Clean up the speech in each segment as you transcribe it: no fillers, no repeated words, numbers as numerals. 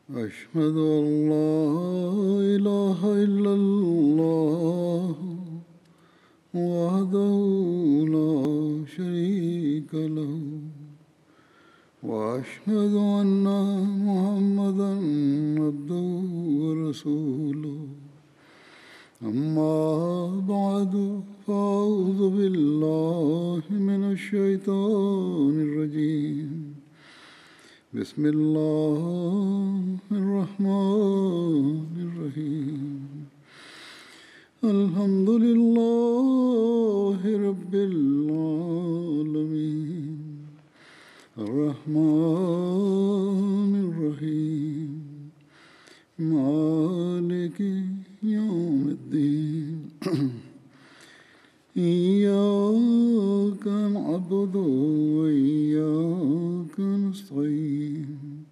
أشهد أن لا إله إلا الله وحده لا شريك له وأشهد أن محمدا عبده ورسوله أما بعد فأعوذ بالله من الشيطان الرجيم بسم الله الرحمن الرحيم الحمد لله رب العالمين الرحمن الرحيم مالك يوم الدين إياك نعبد وإياك نستعين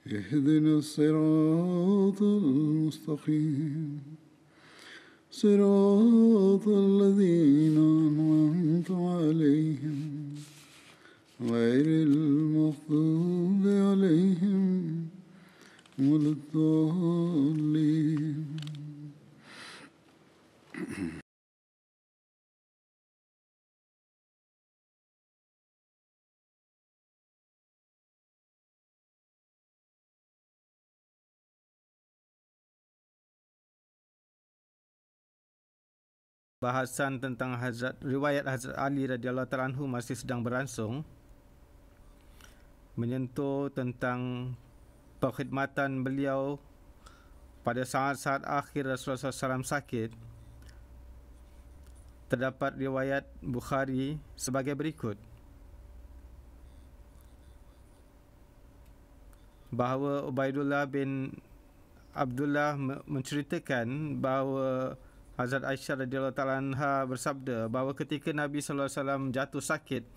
اهدنا الصراط المستقيم صراط الذين أنعمت عليهم غير المغضوب عليهم ولا الضالين. Bahasan tentang riwayat Hazrat Ali radhiyallahu ta'ala anhu masih sedang berlangsung, menyentuh tentang perkhidmatan beliau pada saat-saat akhir Rasulullah SAW sakit. Terdapat riwayat Bukhari sebagai berikut, bahawa Ubaidullah bin Abdullah menceritakan bahawa Hazrat Aisyah radhiyallahu ta'ala anha bersabda bahawa ketika Nabi sallallahu alaihi wasallam jatuh sakit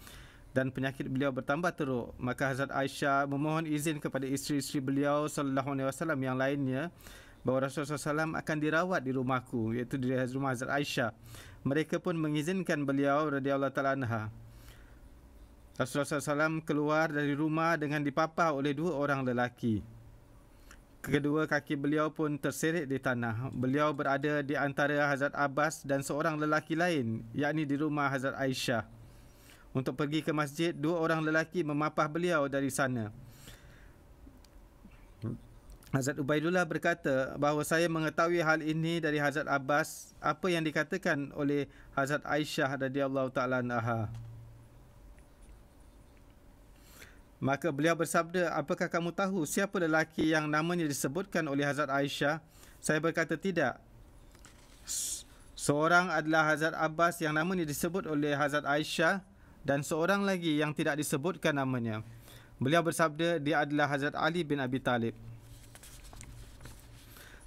dan penyakit beliau bertambah teruk, maka Hazrat Aisyah memohon izin kepada isteri-isteri beliau sallallahu alaihi wasallam yang lainnya bahawa Rasulullah SAW akan dirawat di rumahku, iaitu di rumah Hazrat Aisyah. Mereka pun mengizinkan beliau radhiyallahu ta'ala anha. Rasulullah SAW keluar dari rumah dengan dipapah oleh dua orang lelaki. Kedua kaki beliau pun terseret di tanah. Beliau berada di antara Hazrat Abbas dan seorang lelaki lain, yakni di rumah Hazrat Aisyah. Untuk pergi ke masjid, dua orang lelaki memapah beliau dari sana. Hazrat Ubaidullah berkata bahawa saya mengetahui hal ini dari Hazrat Abbas, apa yang dikatakan oleh Hazrat Aisyah radhiyallahu ta'ala anha. Maka beliau bersabda, apakah kamu tahu siapa lelaki yang namanya disebutkan oleh Hazrat Aisyah? Saya berkata, tidak. Seorang adalah Hazrat Abbas yang namanya disebut oleh Hazrat Aisyah, dan seorang lagi yang tidak disebutkan namanya. Beliau bersabda, dia adalah Hazrat Ali bin Abi Talib.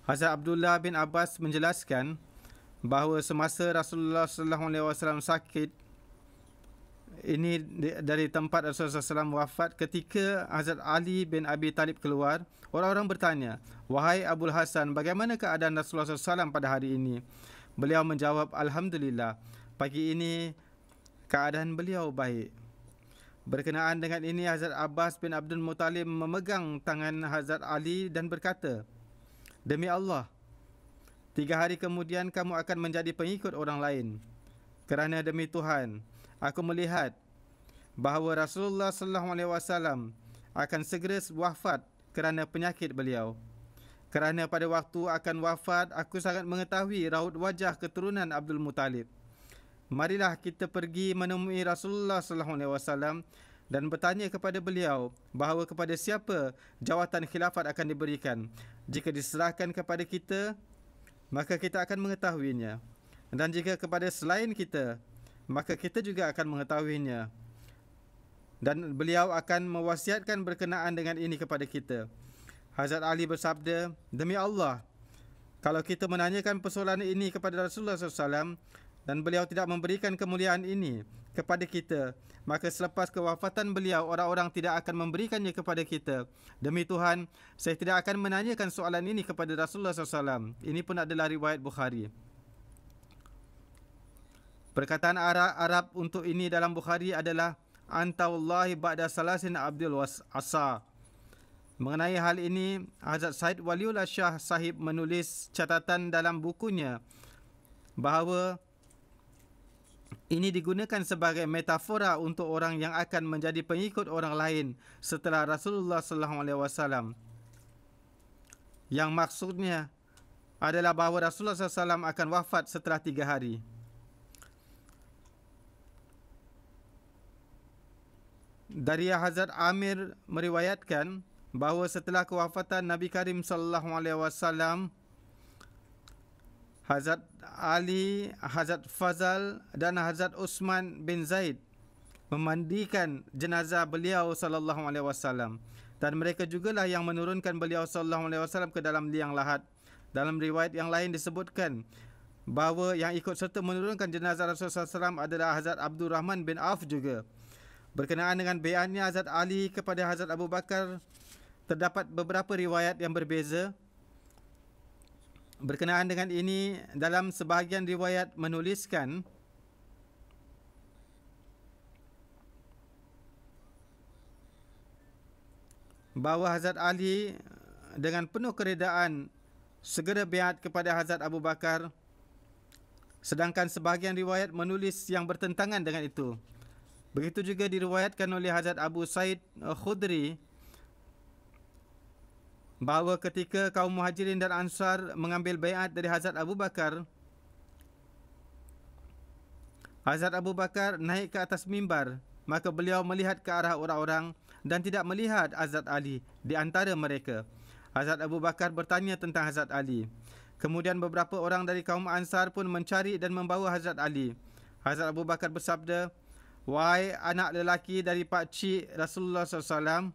Hazrat Abdullah bin Abbas menjelaskan bahawa semasa Rasulullah SAW sakit, ini dari tempat Rasulullah SAW wafat, ketika Hazrat Ali bin Abi Talib keluar, orang-orang bertanya, wahai Abul Hasan, bagaimana keadaan Rasulullah SAW pada hari ini? Beliau menjawab, alhamdulillah, pagi ini keadaan beliau baik. Berkenaan dengan ini, Hazrat Abbas bin Abdul Muttalib memegang tangan Hazrat Ali dan berkata, demi Allah, 3 hari kemudian kamu akan menjadi pengikut orang lain. Kerana demi Tuhan, aku melihat bahawa Rasulullah SAW akan segera wafat kerana penyakit beliau. Kerana pada waktu akan wafat, aku sangat mengetahui raut wajah keturunan Abdul Muttalib. Marilah kita pergi menemui Rasulullah SAW dan bertanya kepada beliau bahawa kepada siapa jawatan khilafat akan diberikan. Jika diserahkan kepada kita, maka kita akan mengetahuinya. Dan jika kepada selain kita, maka kita juga akan mengetahuinya. Dan beliau akan mewasiatkan berkenaan dengan ini kepada kita. Hazrat Ali bersabda, demi Allah, kalau kita menanyakan persoalan ini kepada Rasulullah SAW dan beliau tidak memberikan kemuliaan ini kepada kita, maka selepas kewafatan beliau, orang-orang tidak akan memberikannya kepada kita. Demi Tuhan, saya tidak akan menanyakan soalan ini kepada Rasulullah SAW. Ini pun adalah riwayat Bukhari. Perkataan Arab untuk ini dalam Bukhari adalah Anta wallahi ba'da salasin abdul asa. Mengenai hal ini, Hazrat Said Waliullah Shah Sahib menulis catatan dalam bukunya bahawa ini digunakan sebagai metafora untuk orang yang akan menjadi pengikut orang lain setelah Rasulullah SAW. Yang maksudnya adalah bahawa Rasulullah SAW akan wafat setelah 3 hari. Dari Hazrat Amir meriwayatkan bahawa setelah kewafatan Nabi Karim SAW, Hazrat Ali, Hazrat Fazal dan Hazrat Uthman bin Zaid memandikan jenazah beliau SAW, dan mereka jugalah yang menurunkan beliau SAW ke dalam liang lahat. Dalam riwayat yang lain disebutkan bahawa yang ikut serta menurunkan jenazah Rasulullah SAW adalah Hazrat Abdul Rahman bin Auf juga. Berkenaan dengan bai'atnya Hazrat Ali kepada Hazrat Abu Bakar, terdapat beberapa riwayat yang berbeza. Berkenaan dengan ini, dalam sebahagian riwayat menuliskan bahawa Hazrat Ali dengan penuh keredaan segera bai'at kepada Hazrat Abu Bakar, sedangkan sebahagian riwayat menulis yang bertentangan dengan itu. Begitu juga diriwayatkan oleh Hazrat Abu Said Khudri bahawa ketika kaum Muhajirin dan Ansar mengambil bai'at dari Hazrat Abu Bakar, Hazrat Abu Bakar naik ke atas mimbar, maka beliau melihat ke arah orang-orang dan tidak melihat Hazrat Ali di antara mereka. Hazrat Abu Bakar bertanya tentang Hazrat Ali. Kemudian beberapa orang dari kaum Ansar pun mencari dan membawa Hazrat Ali. Hazrat Abu Bakar bersabda, "Wahai anak lelaki dari pakcik Rasulullah SAW,"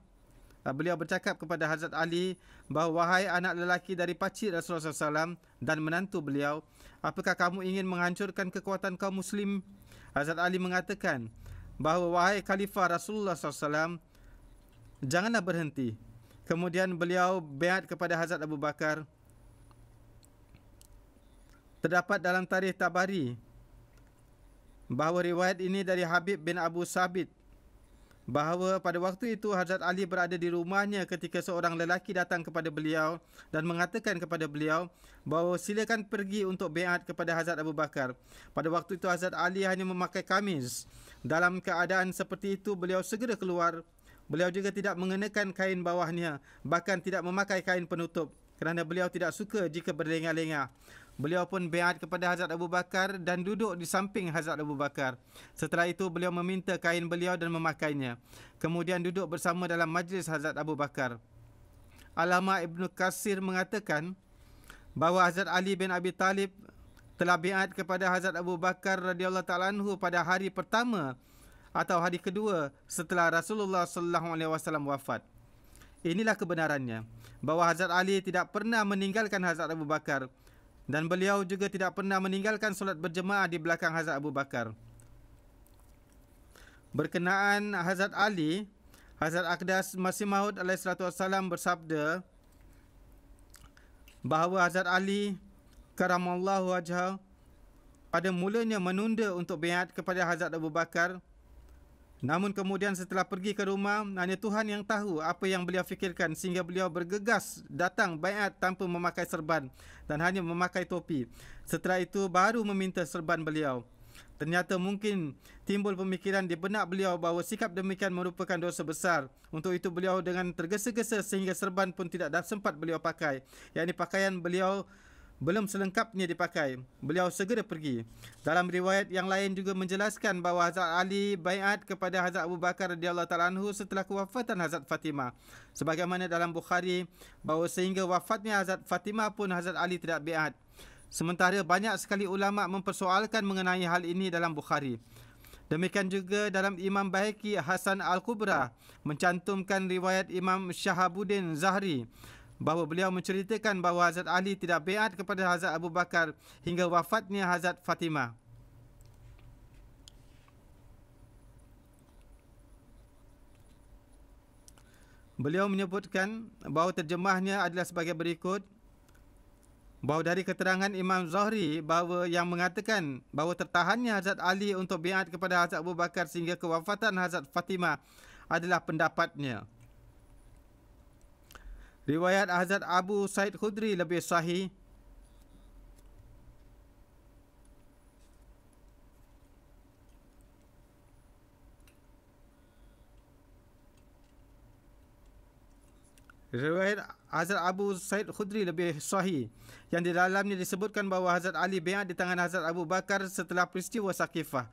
beliau bercakap kepada Hazrat Ali bahawa, "Wahai anak lelaki dari pakcik Rasulullah SAW dan menantu beliau, apakah kamu ingin menghancurkan kekuatan kaum Muslim?" Hazrat Ali mengatakan bahawa, "Wahai Khalifah Rasulullah SAW, janganlah berhenti." Kemudian beliau bai'at kepada Hazrat Abu Bakar. Terdapat dalam tarikh Tabari bahawa riwayat ini dari Habib bin Abu Sabit bahawa pada waktu itu Hazrat Ali berada di rumahnya ketika seorang lelaki datang kepada beliau dan mengatakan kepada beliau bahawa silakan pergi untuk bai'at kepada Hazrat Abu Bakar. Pada waktu itu Hazrat Ali hanya memakai kamis. Dalam keadaan seperti itu beliau segera keluar. Beliau juga tidak mengenakan kain bawahnya, bahkan tidak memakai kain penutup kerana beliau tidak suka jika berlengah-lengah. Beliau pun bai'at kepada Hazrat Abu Bakar dan duduk di samping Hazrat Abu Bakar. Setelah itu beliau meminta kain beliau dan memakainya. Kemudian duduk bersama dalam majlis Hazrat Abu Bakar. Alama Ibn Katsir mengatakan bahawa Hazrat Ali bin Abi Talib telah bai'at kepada Hazrat Abu Bakar radhiyallahu ta'ala anhu pada hari pertama atau hari kedua setelah Rasulullah SAW wafat. Inilah kebenarannya, bahawa Hazrat Ali tidak pernah meninggalkan Hazrat Abu Bakar dan beliau juga tidak pernah meninggalkan solat berjemaah di belakang Hazrat Abu Bakar. Berkenaan Hazrat Ali, Hazrat Aqdas Masih Maud alaihissalam bersabda bahawa Hazrat Ali karamallahu wajhah pada mulanya menunda untuk bai'at kepada Hazrat Abu Bakar. Namun kemudian setelah pergi ke rumah, hanya Tuhan yang tahu apa yang beliau fikirkan sehingga beliau bergegas datang bai'at tanpa memakai serban dan hanya memakai topi. Setelah itu baru meminta serban beliau. Ternyata mungkin timbul pemikiran di benak beliau bahawa sikap demikian merupakan dosa besar. Untuk itu beliau dengan tergesa-gesa sehingga serban pun tidak sempat beliau pakai. Yakni pakaian beliau belum selengkapnya dipakai. Beliau segera pergi. Dalam riwayat yang lain juga menjelaskan bahawa Hazrat Ali bai'at kepada Hazrat Abu Bakar radhiyallahu ta'ala anhu setelah kewafatan Hazrat Fatimah. Sebagaimana dalam Bukhari bahawa sehingga wafatnya Hazrat Fatimah pun Hazrat Ali tidak bai'at. Sementara banyak sekali ulama mempersoalkan mengenai hal ini dalam Bukhari. Demikian juga dalam Imam Baihaqi Hasan Al-Kubra mencantumkan riwayat Imam Shahabuddin Zahri bahawa beliau menceritakan bahawa Hazrat Ali tidak bai'at kepada Hazrat Abu Bakar hingga wafatnya Hazrat Fatimah. Beliau menyebutkan bahawa terjemahnya adalah sebagai berikut, bahawa dari keterangan Imam Zahri bahawa yang mengatakan bahawa tertahannya Hazrat Ali untuk bai'at kepada Hazrat Abu Bakar sehingga kewafatan Hazrat Fatimah adalah pendapatnya. Riwayat Hazrat Abu Said Khudri lebih sahih. Riwayat Hazrat Abu Said Khudri lebih sahih yang di dalamnya disebutkan bahawa Hazrat Ali baiat di tangan Hazrat Abu Bakar setelah peristiwa Saqifah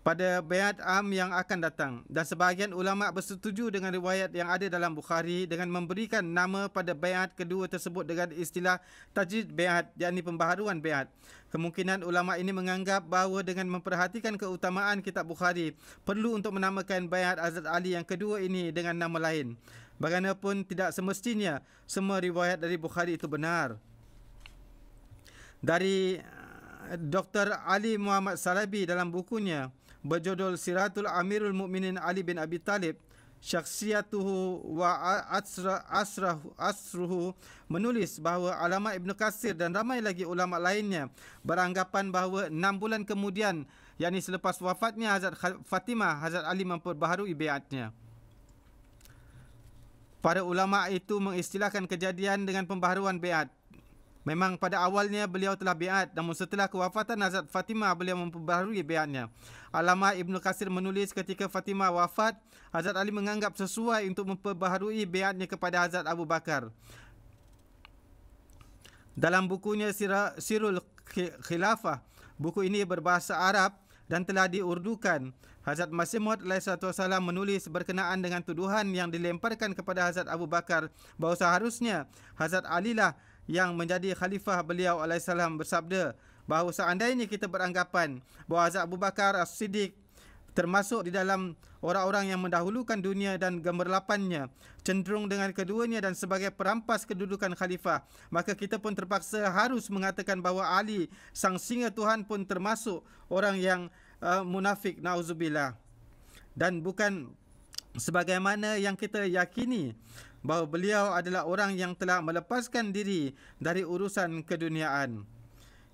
pada baiat am yang akan datang, dan sebahagian ulama bersetuju dengan riwayat yang ada dalam Bukhari dengan memberikan nama pada baiat kedua tersebut dengan istilah tajdid baiat, yakni pembaharuan baiat. Kemungkinan ulama ini menganggap bahawa dengan memperhatikan keutamaan kitab Bukhari, perlu untuk menamakan baiat Hazrat Ali yang kedua ini dengan nama lain. Bagaimanapun tidak semestinya semua riwayat dari Bukhari itu benar. Dari Dr. Ali Muhammad Salabi dalam bukunya berjudul Siratul Amirul Mukminin Ali bin Abi Talib, Syakhsiyatuhu wa Asruhu, menulis bahawa Alama Ibn Katsir dan ramai lagi ulama lainnya beranggapan bahawa 6 bulan kemudian, yakni selepas wafatnya Hazrat Fatimah, Hazrat Ali memperbaharui baiatnya. Para ulama itu mengistilahkan kejadian dengan pembaharuan baiat. Memang pada awalnya beliau telah baiat, namun setelah kewafatan Hazrat Fatimah beliau memperbaharui baiatnya. Alama Ibn Katsir menulis ketika Fatimah wafat, Hazrat Ali menganggap sesuai untuk memperbaharui baiatnya kepada Hazrat Abu Bakar. Dalam bukunya Sirul Khilafah, buku ini berbahasa Arab dan telah diurdukan, Hazrat Masih Maud SAW menulis berkenaan dengan tuduhan yang dilemparkan kepada Hazrat Abu Bakar bahawa seharusnya Hazrat Ali lah yang menjadi khalifah beliau alaihissalam, bersabda bahawa seandainya kita beranggapan bahawa Hazrat Abu Bakar As-Siddiq termasuk di dalam orang-orang yang mendahulukan dunia dan gemerlapannya, cenderung dengan keduanya dan sebagai perampas kedudukan khalifah, maka kita pun terpaksa harus mengatakan bahawa Ali sang singa Tuhan pun termasuk orang yang munafik, na'udzubillah, dan bukan sebagaimana yang kita yakini bahawa beliau adalah orang yang telah melepaskan diri dari urusan keduniaan.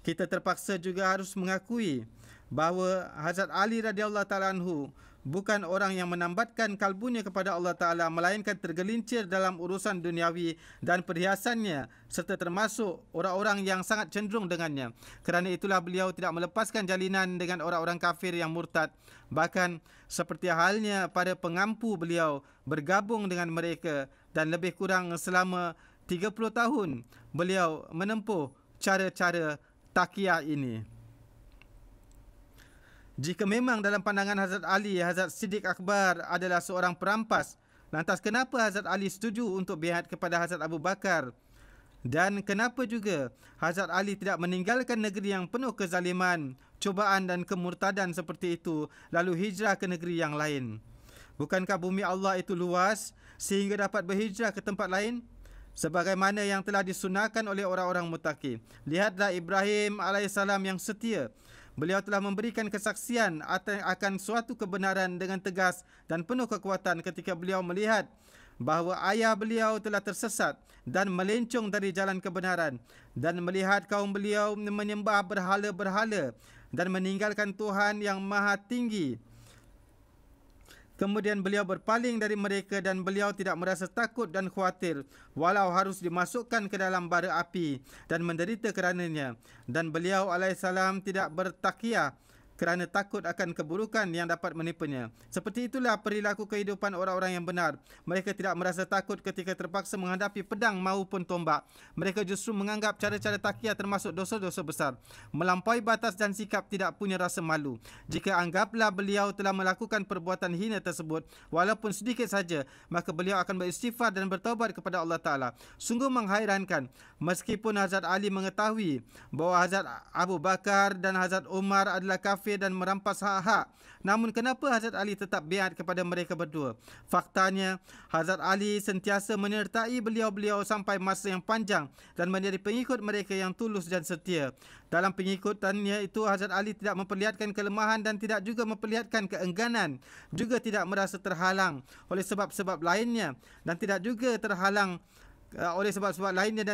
Kita terpaksa juga harus mengakui bahawa Hazrat Ali radhiyallahu ta'ala anhu bukan orang yang menambatkan kalbunya kepada Allah Ta'ala, melainkan tergelincir dalam urusan duniawi dan perhiasannya, serta termasuk orang-orang yang sangat cenderung dengannya. Kerana itulah beliau tidak melepaskan jalinan dengan orang-orang kafir yang murtad. Bahkan seperti halnya pada pengampu beliau bergabung dengan mereka, dan lebih kurang selama 30 tahun beliau menempuh cara-cara taqiyah ini. Jika memang dalam pandangan Hazrat Ali, Hazrat Siddiq Akbar adalah seorang perampas, lantas kenapa Hazrat Ali setuju untuk baiat kepada Hazrat Abu Bakar? Dan kenapa juga Hazrat Ali tidak meninggalkan negeri yang penuh kezaliman, cubaan dan kemurtadan seperti itu, lalu hijrah ke negeri yang lain? Bukankah bumi Allah itu luas sehingga dapat berhijrah ke tempat lain? Sebagaimana yang telah disunahkan oleh orang-orang muttaqi. Lihatlah Ibrahim alaihissalam yang setia. Beliau telah memberikan kesaksian akan suatu kebenaran dengan tegas dan penuh kekuatan ketika beliau melihat bahawa ayah beliau telah tersesat dan melencong dari jalan kebenaran, dan melihat kaum beliau menyembah berhala-berhala dan meninggalkan Tuhan yang Maha Tinggi. Kemudian beliau berpaling dari mereka dan beliau tidak merasa takut dan khawatir walau harus dimasukkan ke dalam bara api dan menderita kerananya. Dan beliau alaihissalam tidak bertaqiyah kerana takut akan keburukan yang dapat menipanya. Seperti itulah perilaku kehidupan orang-orang yang benar. Mereka tidak merasa takut ketika terpaksa menghadapi pedang maupun tombak. Mereka justru menganggap cara-cara taqiyah termasuk dosa-dosa besar. Melampaui batas dan sikap tidak punya rasa malu. Jika anggaplah beliau telah melakukan perbuatan hina tersebut, walaupun sedikit saja, maka beliau akan beristighfar dan bertaubat kepada Allah Ta'ala. Sungguh menghairankan, meskipun Hazrat Ali mengetahui bahawa Hazrat Abu Bakar dan Hazrat Umar adalah kafir dan merampas hak-hak, namun kenapa Hazrat Ali tetap baiat kepada mereka berdua? Faktanya, Hazrat Ali sentiasa menyertai beliau-beliau sampai masa yang panjang dan menjadi pengikut mereka yang tulus dan setia. Dalam pengikutannya itu, Hazrat Ali tidak memperlihatkan kelemahan dan tidak juga memperlihatkan keengganan, juga tidak merasa terhalang oleh sebab-sebab lainnya dan tidak juga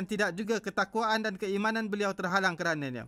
tidak juga ketakwaan dan keimanan beliau terhalang kerananya.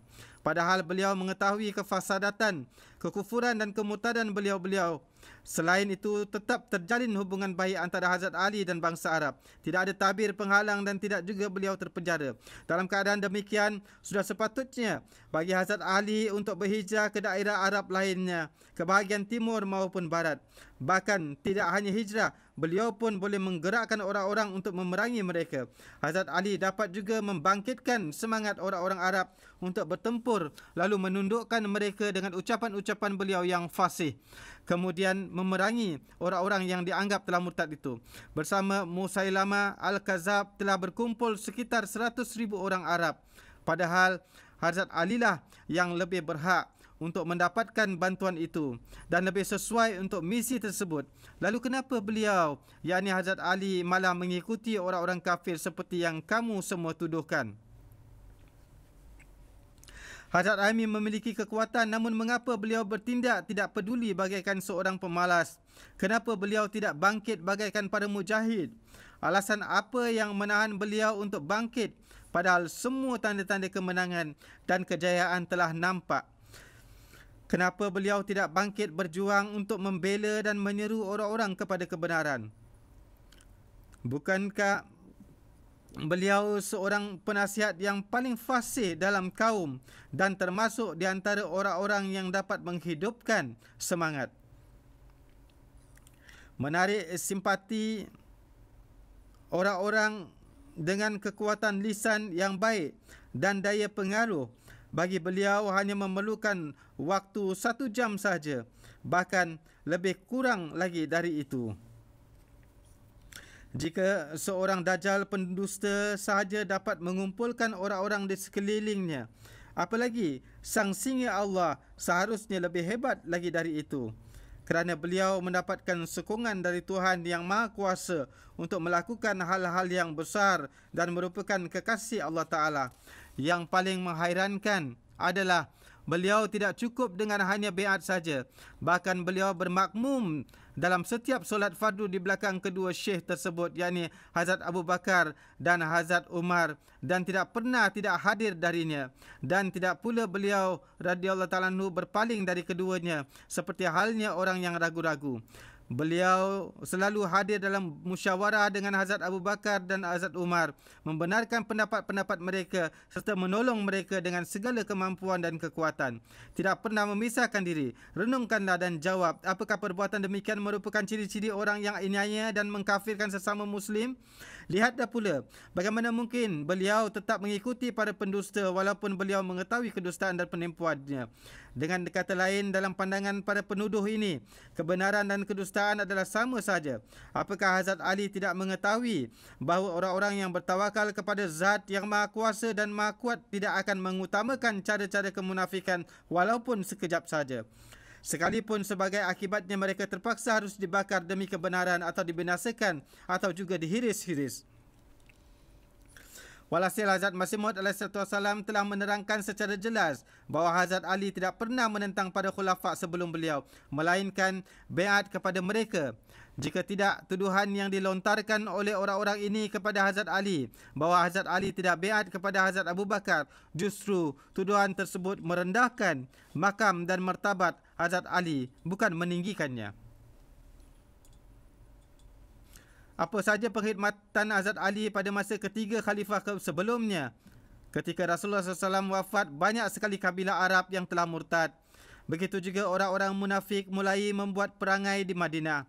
padahal beliau mengetahui kefasadatan, kekufuran dan kemurtadan beliau-beliau. Selain itu, tetap terjalin hubungan baik antara Hazrat Ali dan bangsa Arab. Tidak ada tabir penghalang dan tidak juga beliau terpenjara. Dalam keadaan demikian, sudah sepatutnya bagi Hazrat Ali untuk berhijrah ke daerah Arab lainnya, ke bahagian timur maupun barat. Bahkan tidak hanya hijrah, beliau pun boleh menggerakkan orang-orang untuk memerangi mereka. Hazrat Ali dapat juga membangkitkan semangat orang-orang Arab untuk bertempur, lalu menundukkan mereka dengan ucapan-ucapan beliau yang fasih. Kemudian memerangi orang-orang yang dianggap telah murtad itu. Bersama Musailamah Al-Kazab telah berkumpul sekitar 100,000 orang Arab. Padahal Hazrat Ali lah yang lebih berhak untuk mendapatkan bantuan itu dan lebih sesuai untuk misi tersebut. Lalu kenapa beliau, yakni Hazrat Ali, malah mengikuti orang-orang kafir seperti yang kamu semua tuduhkan? Hazrat Ali memiliki kekuatan, namun mengapa beliau bertindak tidak peduli bagaikan seorang pemalas? Kenapa beliau tidak bangkit bagaikan para mujahid? Alasan apa yang menahan beliau untuk bangkit padahal semua tanda-tanda kemenangan dan kejayaan telah nampak? Kenapa beliau tidak bangkit berjuang untuk membela dan menyeru orang-orang kepada kebenaran? Bukankah beliau seorang penasihat yang paling fasih dalam kaum dan termasuk di antara orang-orang yang dapat menghidupkan semangat, menarik simpati orang-orang dengan kekuatan lisan yang baik dan daya pengaruh? Bagi beliau hanya memerlukan waktu 1 jam saja, bahkan lebih kurang lagi dari itu. Jika seorang dajjal pendusta sahaja dapat mengumpulkan orang-orang di sekelilingnya, apalagi sang singa Allah seharusnya lebih hebat lagi dari itu. Kerana beliau mendapatkan sokongan dari Tuhan yang Maha Kuasa untuk melakukan hal-hal yang besar dan merupakan kekasih Allah Ta'ala. Yang paling menghairankan adalah beliau tidak cukup dengan hanya biat saja. Bahkan beliau bermakmum dalam setiap solat fardu di belakang kedua syekh tersebut, yakni Hazrat Abu Bakar dan Hazrat Umar, dan tidak pernah tidak hadir darinya. Dan tidak pula beliau radhiyallahu ta'ala anhu berpaling dari keduanya seperti halnya orang yang ragu-ragu. Beliau selalu hadir dalam musyawarah dengan Hazrat Abu Bakar dan Hazrat Umar, membenarkan pendapat-pendapat mereka serta menolong mereka dengan segala kemampuan dan kekuatan. Tidak pernah memisahkan diri. Renungkanlah dan jawab, apakah perbuatan demikian merupakan ciri-ciri orang yang iniaya dan mengkafirkan sesama Muslim? Lihatlah pula bagaimana mungkin beliau tetap mengikuti para pendusta walaupun beliau mengetahui kedustaan dan penipuannya. Dengan kata lain, dalam pandangan para penuduh ini, kebenaran dan kedustaan adalah sama saja. Apakah Hazrat Ali tidak mengetahui bahawa orang-orang yang bertawakal kepada Zat yang Maha Kuasa dan Maha Kuat tidak akan mengutamakan cara-cara kemunafikan walaupun sekejap saja? Sekalipun sebagai akibatnya mereka terpaksa harus dibakar demi kebenaran atau dibinasakan atau juga dihiris-hiris. Walhasil Hazrat Masih Maud AS telah menerangkan secara jelas bahawa Hazrat Ali tidak pernah menentang pada khulafak sebelum beliau, melainkan biat kepada mereka. Jika tidak, tuduhan yang dilontarkan oleh orang-orang ini kepada Hazrat Ali bahawa Hazrat Ali tidak biat kepada Hazrat Abu Bakar, justru tuduhan tersebut merendahkan makam dan martabat Hazrat Ali, bukan meninggikannya. Apa saja perkhidmatan Hazrat Ali pada masa ketiga khalifah sebelumnya? Ketika Rasulullah SAW wafat, banyak sekali kabilah Arab yang telah murtad. Begitu juga orang-orang munafik mulai membuat perangai di Madinah.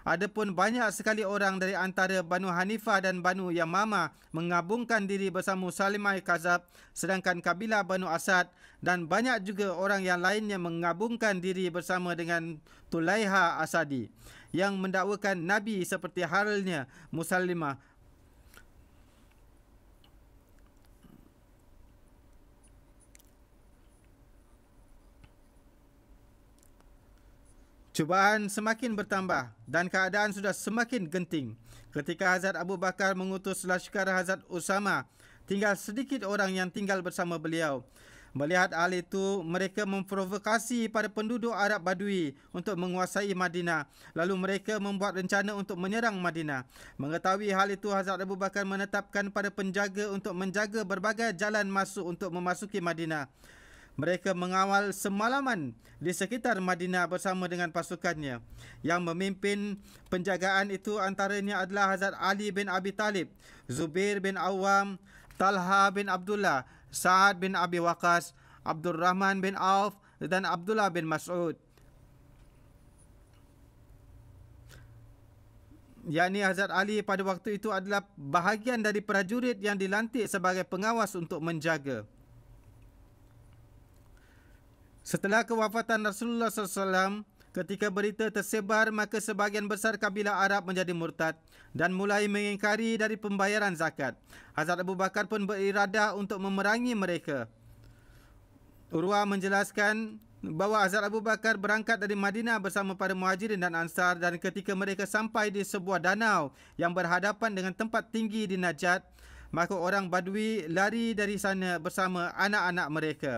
Adapun banyak sekali orang dari antara Banu Hanifah dan Banu Yamamah mengabungkan diri bersama Musailamah Al-Kazab, sedangkan kabilah Banu Asad dan banyak juga orang yang lainnya mengabungkan diri bersama dengan Tulaiha Asadi yang mendakwakan Nabi seperti halnya Musailamah. Cubaan semakin bertambah dan keadaan sudah semakin genting. Ketika Hazrat Abu Bakar mengutus lashkar Hazrat Usama, tinggal sedikit orang yang tinggal bersama beliau. Melihat hal itu, mereka memprovokasi para penduduk Arab Badui untuk menguasai Madinah. Lalu mereka membuat rencana untuk menyerang Madinah. Mengetahui hal itu, Hazrat Abu Bakar menetapkan para penjaga untuk menjaga berbagai jalan masuk untuk memasuki Madinah. Mereka mengawal semalaman di sekitar Madinah bersama dengan pasukannya. Yang memimpin penjagaan itu antaranya adalah Hazrat Ali bin Abi Talib, Zubair bin Awam, Talha bin Abdullah, Sa'ad bin Abi Waqqas, Abdul Rahman bin Auf dan Abdullah bin Mas'ud. Yakni Hazrat Ali pada waktu itu adalah bahagian dari prajurit yang dilantik sebagai pengawas untuk menjaga. Setelah kewafatan Rasulullah SAW, ketika berita tersebar, maka sebahagian besar kabilah Arab menjadi murtad dan mulai mengingkari dari pembayaran zakat. Hazrat Abu Bakar pun beriradah untuk memerangi mereka. Urwah menjelaskan bahawa Hazrat Abu Bakar berangkat dari Madinah bersama para muhajirin dan ansar, dan ketika mereka sampai di sebuah danau yang berhadapan dengan tempat tinggi di Najat, maka orang Badui lari dari sana bersama anak-anak mereka.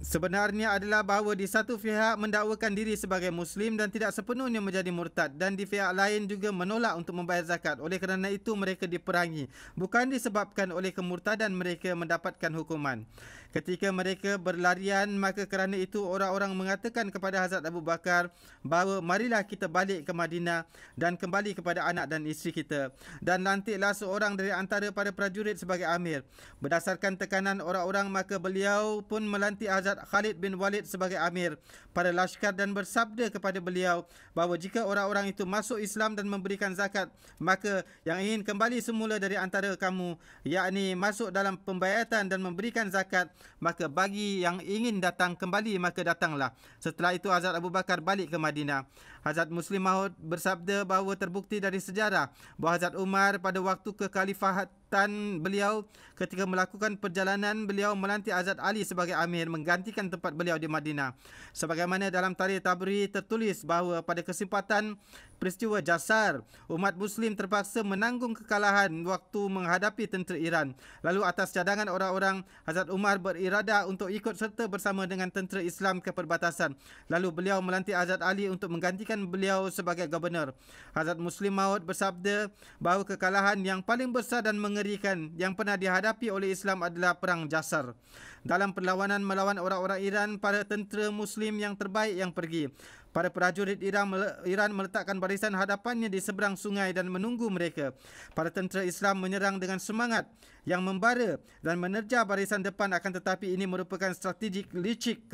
Sebenarnya adalah bahawa di satu pihak mendakwakan diri sebagai Muslim dan tidak sepenuhnya menjadi murtad, dan di pihak lain juga menolak untuk membayar zakat. Oleh kerana itu mereka diperangi, bukan disebabkan oleh kemurtadan mereka mendapatkan hukuman. Ketika mereka berlarian, maka kerana itu orang-orang mengatakan kepada Hazrat Abu Bakar bahawa marilah kita balik ke Madinah dan kembali kepada anak dan isteri kita, dan lantiklah seorang dari antara para prajurit sebagai amir. Berdasarkan tekanan orang-orang, maka beliau pun melantik Hazrat Khalid bin Walid sebagai amir pada lashkar dan bersabda kepada beliau bahawa jika orang-orang itu masuk Islam dan memberikan zakat, maka yang ingin kembali semula dari antara kamu, yakni masuk dalam pembayatan dan memberikan zakat, maka bagi yang ingin datang kembali, maka datanglah. Setelah itu Hazrat Abu Bakar balik ke Madinah. Hazrat Muslim Maud bersabda bahawa terbukti dari sejarah bahawa Hazrat Umar pada waktu kekhalifatan beliau, ketika melakukan perjalanan, beliau melantik Hazrat Ali sebagai amir menggantikan tempat beliau di Madinah. Sebagaimana dalam Tarikh Tabari tertulis bahawa pada kesempatan peristiwa Jasar, umat Muslim terpaksa menanggung kekalahan waktu menghadapi tentera Iran. Lalu atas cadangan orang-orang, Hazrat Umar beriradah untuk ikut serta bersama dengan tentera Islam ke perbatasan. Lalu beliau melantik Hazrat Ali untuk menggantikan beliau sebagai gubernur. Hazrat Muslim Maud bersabda bahawa kekalahan yang paling besar dan mengerikan yang pernah dihadapi oleh Islam adalah Perang Jasar. Dalam perlawanan melawan orang-orang Iran, para tentera Muslim yang terbaik yang pergi. Para prajurit Iran meletakkan barisan hadapannya di seberang sungai dan menunggu mereka. Para tentera Islam menyerang dengan semangat yang membara dan menerjah barisan depan, akan tetapi ini merupakan strategi licik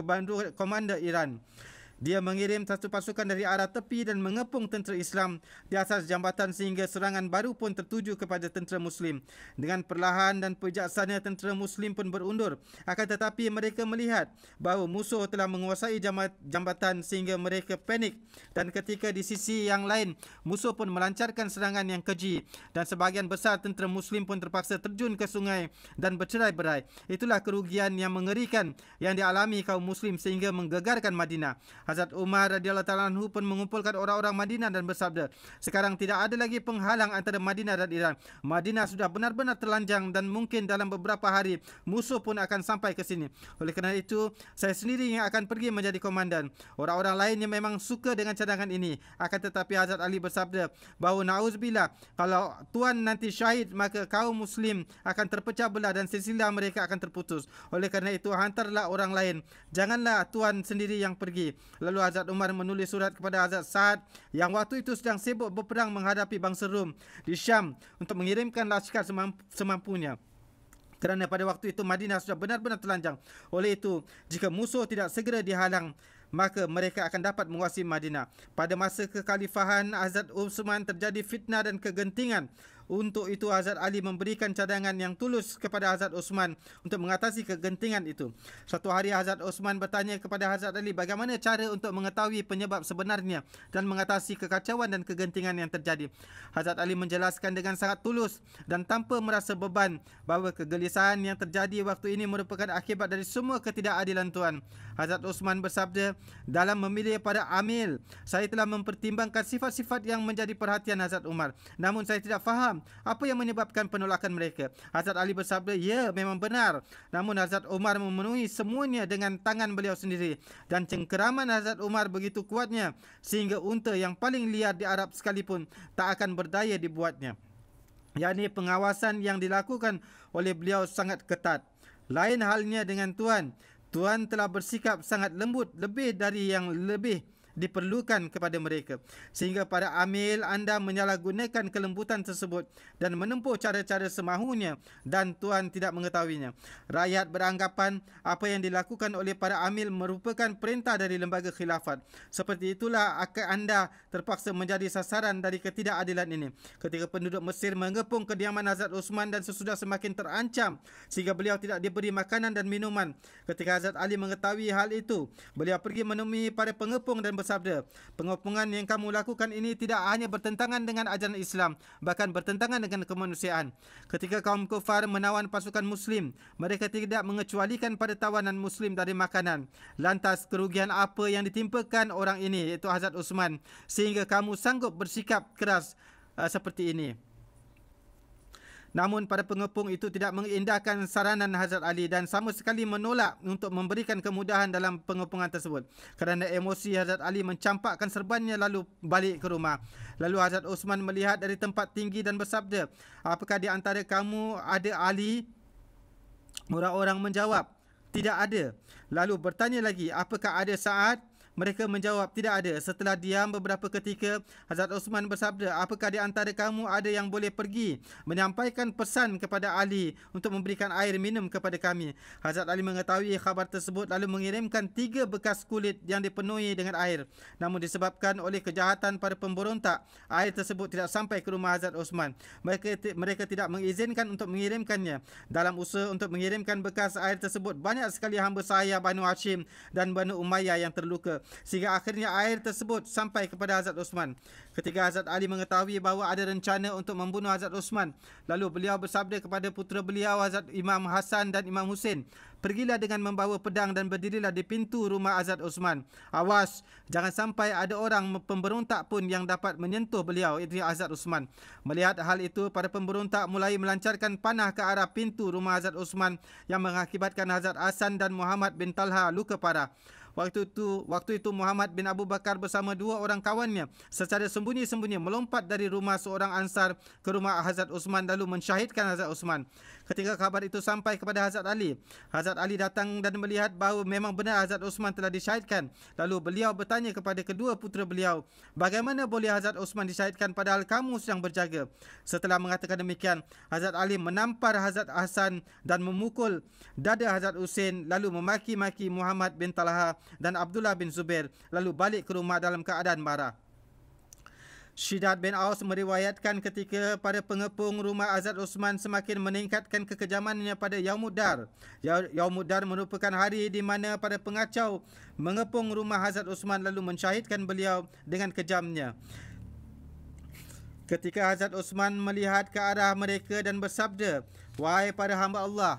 komander Iran. Dia mengirim satu pasukan dari arah tepi dan mengepung tentera Islam di atas jambatan sehingga serangan baru pun tertuju kepada tentera Muslim. Dengan perlahan dan bijaksana tentera Muslim pun berundur. Akan tetapi mereka melihat bahawa musuh telah menguasai jambatan sehingga mereka panik, dan ketika di sisi yang lain musuh pun melancarkan serangan yang keji, dan sebahagian besar tentera Muslim pun terpaksa terjun ke sungai dan bercerai-berai. Itulah kerugian yang mengerikan yang dialami kaum Muslim sehingga menggegarkan Madinah. Hazrat Umar radhiyallahu ta'ala anhu pun mengumpulkan orang-orang Madinah dan bersabda, sekarang tidak ada lagi penghalang antara Madinah dan Iran. Madinah sudah benar-benar terlanjang dan mungkin dalam beberapa hari musuh pun akan sampai ke sini. Oleh kerana itu, saya sendiri yang akan pergi menjadi komandan. Orang-orang lain yang memang suka dengan cadangan ini. Akan tetapi Hazrat Ali bersabda bahawa na'udzubillah, kalau tuan nanti syahid, maka kaum Muslim akan terpecah belah dan silsilah mereka akan terputus. Oleh kerana itu, hantarlah orang lain. Janganlah tuan sendiri yang pergi. Lalu Hazrat Umar menulis surat kepada Hazrat Sa'ad yang waktu itu sedang sibuk berperang menghadapi bangsa Rum di Syam untuk mengirimkan lashkar semampunya. Kerana pada waktu itu Madinah sudah benar-benar telanjang. Oleh itu, jika musuh tidak segera dihalang, maka mereka akan dapat menguasai Madinah. Pada masa kekhalifahan Hazrat Utsman terjadi fitnah dan kegentingan. Untuk itu Hazrat Ali memberikan cadangan yang tulus kepada Hazrat Utsman untuk mengatasi kegentingan itu. Suatu hari Hazrat Utsman bertanya kepada Hazrat Ali bagaimana cara untuk mengetahui penyebab sebenarnya dan mengatasi kekacauan dan kegentingan yang terjadi. Hazrat Ali menjelaskan dengan sangat tulus dan tanpa merasa beban bahawa kegelisahan yang terjadi waktu ini merupakan akibat dari semua ketidakadilan Tuhan. Hazrat Utsman bersabda, dalam memilih para amil, saya telah mempertimbangkan sifat-sifat yang menjadi perhatian Hazrat Umar. Namun saya tidak faham apa yang menyebabkan penolakan mereka. Hazrat Ali bersabda, ya, memang benar. Namun Hazrat Umar memenuhi semuanya dengan tangan beliau sendiri. Dan cengkeraman Hazrat Umar begitu kuatnya sehingga unta yang paling liar di Arab sekalipun tak akan berdaya dibuatnya. yakni pengawasan yang dilakukan oleh beliau sangat ketat. Lain halnya dengan Tuan. Tuan telah bersikap sangat lembut lebih dari yang lebih diperlukan kepada mereka, sehingga para amil anda menyalahgunakan kelembutan tersebut dan menempuh cara-cara semahunya dan Tuan tidak mengetahuinya. Rakyat beranggapan apa yang dilakukan oleh para amil merupakan perintah dari lembaga khilafat. Seperti itulah anda terpaksa menjadi sasaran dari ketidakadilan ini. Ketika penduduk Mesir mengepung kediaman Hazrat Osman dan sesudah semakin terancam sehingga beliau tidak diberi makanan dan minuman. Ketika Hazrat Ali mengetahui hal itu, beliau pergi menemui para pengepung dan bersabda, pengepungan yang kamu lakukan ini tidak hanya bertentangan dengan ajaran Islam, bahkan bertentangan dengan kemanusiaan. Ketika kaum kufar menawan pasukan Muslim, mereka tidak mengecualikan pada tawanan Muslim dari makanan. Lantas kerugian apa yang ditimpakan orang ini, iaitu Hazrat Osman, sehingga kamu sanggup bersikap keras seperti ini? Namun para pengepung itu tidak mengindahkan saranan Hazrat Ali dan sama sekali menolak untuk memberikan kemudahan dalam pengepungan tersebut. Kerana emosi, Hazrat Ali mencampakkan serbannya lalu balik ke rumah. Lalu Hazrat Osman melihat dari tempat tinggi dan bersabda, apakah di antara kamu ada Ali? Orang-orang menjawab, tidak ada. Lalu bertanya lagi, apakah ada Sa'ad? Mereka menjawab, tidak ada. Setelah diam beberapa ketika, Hazrat Osman bersabda, apakah di antara kamu ada yang boleh pergi menyampaikan pesan kepada Ali untuk memberikan air minum kepada kami? Hazrat Ali mengetahui khabar tersebut lalu mengirimkan 3 bekas kulit yang dipenuhi dengan air. Namun disebabkan oleh kejahatan para pemberontak, air tersebut tidak sampai ke rumah Hazrat Osman. Mereka tidak mengizinkan untuk mengirimkannya. Dalam usaha untuk mengirimkan bekas air tersebut, banyak sekali hamba sahaya Banu Hashim dan Banu Umayyah yang terluka, sehingga akhirnya air tersebut sampai kepada Hazrat Osman. Ketika Hazrat Ali mengetahui bahawa ada rencana untuk membunuh Hazrat Osman, lalu beliau bersabda kepada putera beliau Hazrat Imam Hasan dan Imam Husin, pergilah dengan membawa pedang dan berdirilah di pintu rumah Hazrat Osman. Awas, jangan sampai ada orang pemberontak pun yang dapat menyentuh beliau, itu Hazrat Osman. Melihat hal itu, para pemberontak mulai melancarkan panah ke arah pintu rumah Hazrat Osman yang mengakibatkan Hazrat Hasan dan Muhammad bin Talha luka parah. Waktu itu Muhammad bin Abu Bakar bersama 2 orang kawannya secara sembunyi-sembunyi melompat dari rumah seorang Ansar ke rumah Hazrat Osman lalu mensyahidkan Hazrat Osman. Ketika kabar itu sampai kepada Hazrat Ali datang dan melihat bahawa memang benar Hazrat Osman telah disyahidkan. Lalu beliau bertanya kepada kedua putera beliau, bagaimana boleh Hazrat Osman disyahidkan padahal kamu sedang berjaga? Setelah mengatakan demikian, Hazrat Ali menampar Hazrat Hasan dan memukul dada Hazrat Husin lalu memaki-maki Muhammad bin Talha dan Abdullah bin Zubair lalu balik ke rumah dalam keadaan marah. Syiddad bin Aus meriwayatkan ketika para pengepung rumah Hazrat Osman semakin meningkatkan kekejamannya pada Yaumud-Dar. Yaumud-Dar merupakan hari di mana para pengacau mengepung rumah Hazrat Osman lalu mensyahidkan beliau dengan kejamnya. Ketika Hazrat Osman melihat ke arah mereka dan bersabda, wahai para hamba Allah,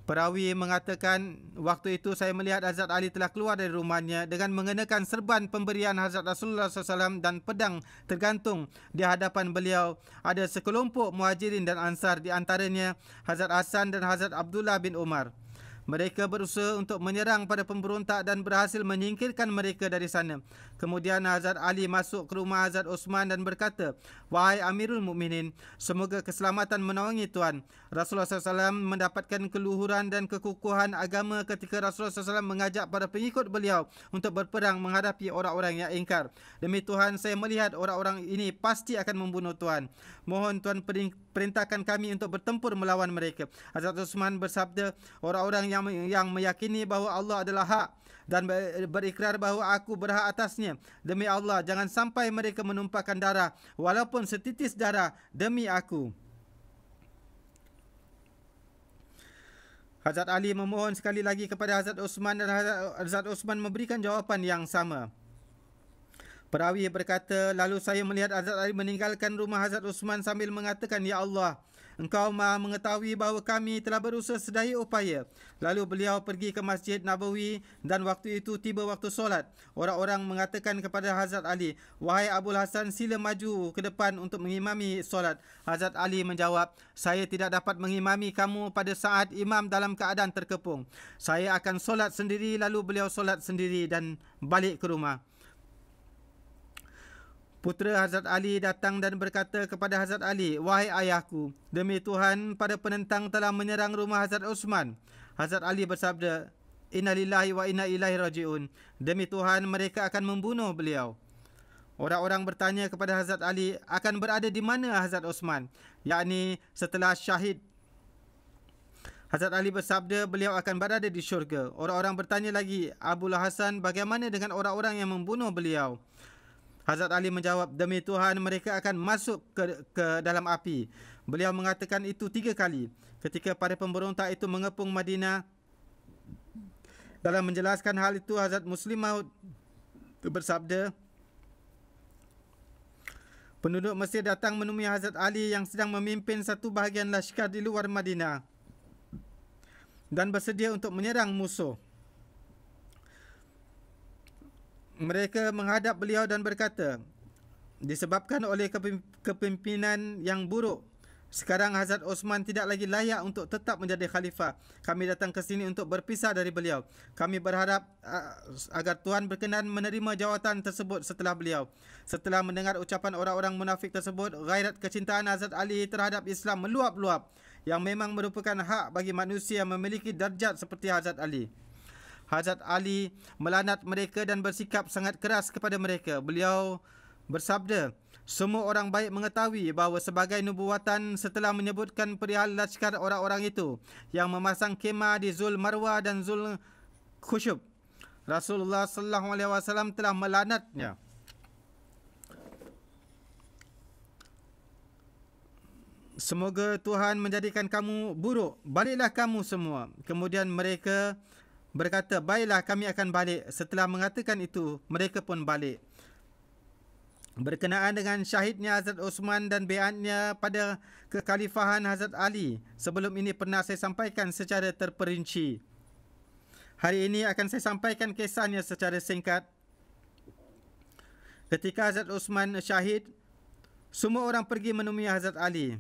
perawi mengatakan, waktu itu saya melihat Hazrat Ali telah keluar dari rumahnya dengan mengenakan serban pemberian Hazrat Rasulullah SAW dan pedang tergantung di hadapan beliau. Ada sekelompok muhajirin dan ansar, di antaranya Hazrat Hasan dan Hazrat Abdullah bin Umar. Mereka berusaha untuk menyerang pada pemberontak dan berhasil menyingkirkan mereka dari sana. Kemudian Hazrat Ali masuk ke rumah Hazrat Osman dan berkata, wahai Amirul Mukminin, semoga keselamatan menaungi Tuan. Rasulullah SAW mendapatkan keluhuran dan kekukuhan agama ketika Rasulullah SAW mengajak para pengikut beliau untuk berperang menghadapi orang-orang yang ingkar. Demi Tuhan, saya melihat orang-orang ini pasti akan membunuh Tuan. Mohon Tuan perintahkan kami untuk bertempur melawan mereka. Hazrat Osman bersabda, orang-orang yang meyakini bahawa Allah adalah hak dan berikrar bahawa aku berhak atasnya, demi Allah, jangan sampai mereka menumpahkan darah walaupun setitis darah demi aku. Hazrat Ali memohon sekali lagi kepada Hazrat Osman dan Hazrat Osman memberikan jawapan yang sama. Perawi berkata, lalu saya melihat Hazrat Ali meninggalkan rumah Hazrat Osman sambil mengatakan, ya Allah, Engkau Maha mengetahui bahawa kami telah berusaha sedaya upaya. Lalu beliau pergi ke Masjid Nabawi dan waktu itu tiba waktu solat. Orang-orang mengatakan kepada Hazrat Ali, wahai Abul Hasan, sila maju ke depan untuk mengimami solat. Hazrat Ali menjawab, saya tidak dapat mengimami kamu pada saat imam dalam keadaan terkepung. Saya akan solat sendiri. Lalu beliau solat sendiri dan balik ke rumah. Putera Hazrat Ali datang dan berkata kepada Hazrat Ali, "Wahai ayahku, demi Tuhan, para penentang telah menyerang rumah Hazrat Osman." Hazrat Ali bersabda, "Inna lillahi wa inna ilaihi raji'un." Demi Tuhan, mereka akan membunuh beliau. Orang-orang bertanya kepada Hazrat Ali, akan berada di mana Hazrat Osman? Yakni setelah syahid. Hazrat Ali bersabda, beliau akan berada di syurga. Orang-orang bertanya lagi, Abul Hasan, bagaimana dengan orang-orang yang membunuh beliau? Hazrat Ali menjawab, demi Tuhan, mereka akan masuk ke dalam api. Beliau mengatakan itu 3 kali. Ketika para pemberontak itu mengepung Madinah, dalam menjelaskan hal itu, Hazrat Muslim Maud bersabda, penduduk Mesir datang menemui Hazrat Ali yang sedang memimpin satu bahagian lashkar di luar Madinah dan bersedia untuk menyerang musuh. Mereka menghadap beliau dan berkata, disebabkan oleh kepimpinan yang buruk, sekarang Hazrat Osman tidak lagi layak untuk tetap menjadi khalifah. Kami datang ke sini untuk berpisah dari beliau. Kami berharap agar Tuhan berkenan menerima jawatan tersebut setelah beliau. Setelah mendengar ucapan orang-orang munafik tersebut, gairat kecintaan Hazrat Ali terhadap Islam meluap-luap, yang memang merupakan hak bagi manusia memiliki darjat seperti Hazrat Ali. Hazrat Ali melanat mereka dan bersikap sangat keras kepada mereka. Beliau bersabda, semua orang baik mengetahui bahawa sebagai nubuatan setelah menyebutkan perihal lashkar orang-orang itu yang memasang kemah di Zul Marwah dan Zul Khushub, Rasulullah SAW telah melanatnya. Semoga Tuhan menjadikan kamu buruk. Baliklah kamu semua. Kemudian mereka berkata, baiklah, kami akan balik. Setelah mengatakan itu, mereka pun balik. Berkenaan dengan syahidnya Hazrat Osman dan bi'atnya pada kekhalifahan Hazrat Ali, sebelum ini pernah saya sampaikan secara terperinci. Hari ini akan saya sampaikan kisahnya secara singkat. Ketika Hazrat Osman syahid, semua orang pergi menemui Hazrat Ali.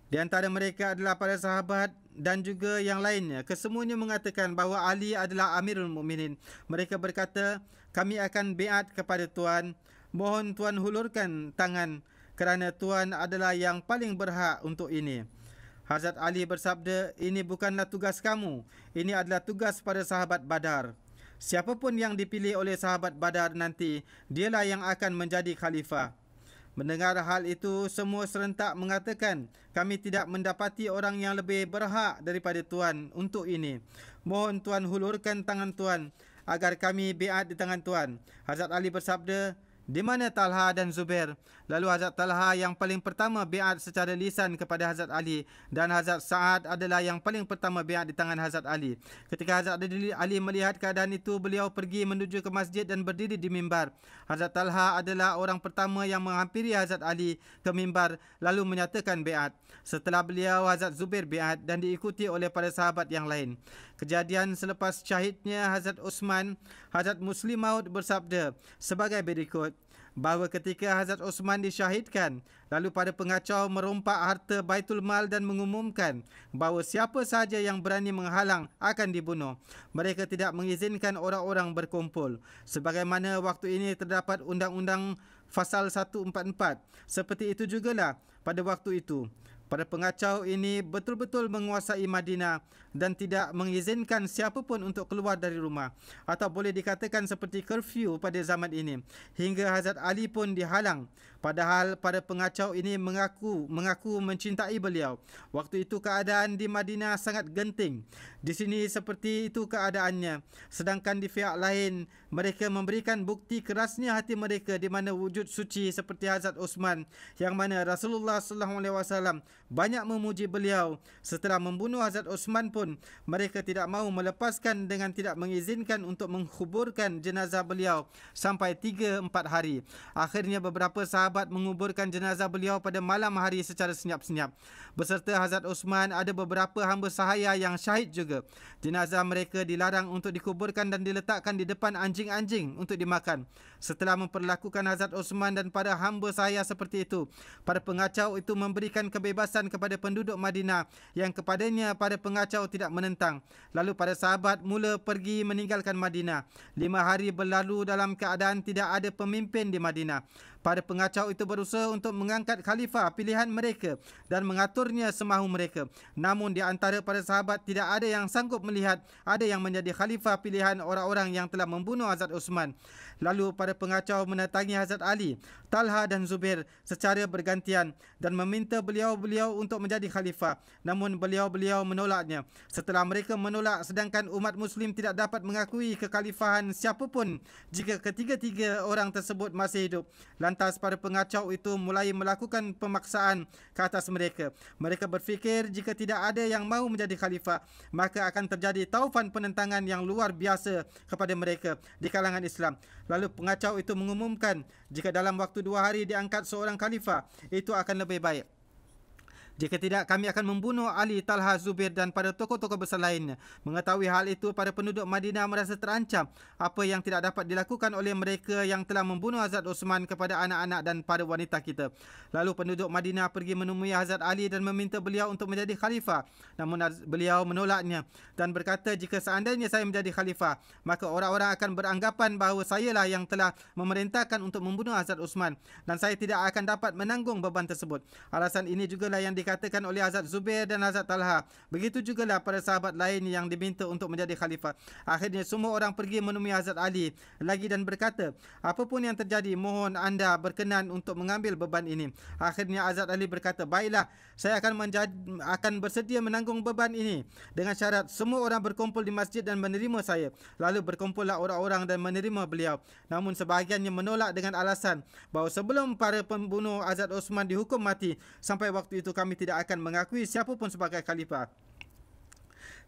Di antara mereka adalah para sahabat dan juga yang lainnya. Kesemuanya mengatakan bahawa Ali adalah Amirul Mukminin. Mereka berkata, kami akan biat kepada Tuan. Mohon Tuan hulurkan tangan kerana Tuan adalah yang paling berhak untuk ini. Hazrat Ali bersabda, ini bukanlah tugas kamu. Ini adalah tugas pada sahabat Badar. Siapapun yang dipilih oleh sahabat Badar nanti, dialah yang akan menjadi khalifah. Mendengar hal itu, semua serentak mengatakan, kami tidak mendapati orang yang lebih berhak daripada Tuan untuk ini. Mohon Tuan hulurkan tangan Tuan agar kami biat di tangan Tuan. Hazrat Ali bersabda, di mana Talha dan Zubair? Lalu Hazrat Talha yang paling pertama biat secara lisan kepada Hazrat Ali, dan Hazrat Sa'ad adalah yang paling pertama biat di tangan Hazrat Ali. Ketika Hazrat Ali melihat keadaan itu, beliau pergi menuju ke masjid dan berdiri di mimbar. Hazrat Talha adalah orang pertama yang menghampiri Hazrat Ali ke mimbar lalu menyatakan biat. Setelah beliau, Hazrat Zubair biat dan diikuti oleh para sahabat yang lain. Kejadian selepas syahidnya Hazrat Osman, Hazrat Muslim Maud bersabda sebagai berikut, bahawa ketika Hazrat Osman disyahidkan, lalu para pengacau merompak harta Baitul Mal dan mengumumkan bahawa siapa sahaja yang berani menghalang akan dibunuh. Mereka tidak mengizinkan orang-orang berkumpul. Sebagaimana waktu ini terdapat undang-undang Fasal 144. Seperti itu jugalah pada waktu itu. Para pengacau ini betul-betul menguasai Madinah dan tidak mengizinkan siapa pun untuk keluar dari rumah. Atau boleh dikatakan seperti curfew pada zaman ini. Hingga Hazrat Ali pun dihalang. Padahal para pengacau ini mengaku mencintai beliau. Waktu itu keadaan di Madinah sangat genting. Di sini seperti itu keadaannya. Sedangkan di pihak lain, mereka memberikan bukti kerasnya hati mereka di mana wujud suci seperti Hazrat Osman, yang mana Rasulullah SAW banyak memuji beliau. Setelah membunuh Hazrat Osman pun, mereka tidak mahu melepaskan dengan tidak mengizinkan untuk mengkuburkan jenazah beliau sampai 3-4 hari. Akhirnya beberapa sahabat menguburkan jenazah beliau pada malam hari secara senyap-senyap. Beserta Hazrat Osman ada beberapa hamba sahaya yang syahid juga. Jenazah mereka dilarang untuk dikuburkan dan diletakkan di depan anjing-anjing untuk dimakan. setelah memperlakukan Hazrat Osman dan para hamba saya seperti itu. Para pengacau itu memberikan kebebasan kepada penduduk Madinah yang kepadanya para pengacau tidak menentang. Lalu para sahabat mula pergi meninggalkan Madinah. 5 hari berlalu dalam keadaan tidak ada pemimpin di Madinah. Para pengacau itu berusaha untuk mengangkat khalifah pilihan mereka dan mengaturnya semahu mereka. Namun di antara para sahabat tidak ada yang sanggup melihat ada yang menjadi khalifah pilihan orang-orang yang telah membunuh Hazrat Osman. Lalu para pengacau mendatangi Hazrat Ali, Talha dan Zubair secara bergantian dan meminta beliau-beliau untuk menjadi khalifah. Namun beliau-beliau menolaknya. Setelah mereka menolak, sedangkan umat Muslim tidak dapat mengakui kekhalifahan siapapun jika ketiga-tiga orang tersebut masih hidup. Lantas para pengacau itu mulai melakukan pemaksaan ke atas mereka. Mereka berfikir jika tidak ada yang mahu menjadi khalifah, maka akan terjadi taufan penentangan yang luar biasa kepada mereka di kalangan Islam. Lalu pengacau itu mengumumkan jika dalam waktu 2 hari diangkat seorang khalifah, itu akan lebih baik. Jika tidak, kami akan membunuh Ali, Talha, Zubair dan para tokoh-tokoh besar lainnya. Mengetahui hal itu, para penduduk Madinah merasa terancam apa yang tidak dapat dilakukan oleh mereka yang telah membunuh Hazrat Osman kepada anak-anak dan para wanita kita. Lalu penduduk Madinah pergi menemui Hazrat Ali dan meminta beliau untuk menjadi khalifah. Namun beliau menolaknya dan berkata, jika seandainya saya menjadi khalifah, maka orang-orang akan beranggapan bahawa sayalah yang telah memerintahkan untuk membunuh Hazrat Osman dan saya tidak akan dapat menanggung beban tersebut. Alasan ini jugalah yang dikatakan oleh Hazrat Zubair dan Hazrat Talha. Begitu jugalah para sahabat lain yang diminta untuk menjadi khalifah. Akhirnya semua orang pergi menemui Hazrat Ali lagi dan berkata, apapun yang terjadi, mohon anda berkenan untuk mengambil beban ini. Akhirnya Hazrat Ali berkata, baiklah, saya akan bersedia menanggung beban ini dengan syarat semua orang berkumpul di masjid dan menerima saya. Lalu berkumpullah orang-orang dan menerima beliau. Namun sebahagiannya menolak dengan alasan bahawa sebelum para pembunuh Hazrat Osman dihukum mati, sampai waktu itu kami tidak akan mengakui siapapun sebagai khalifah.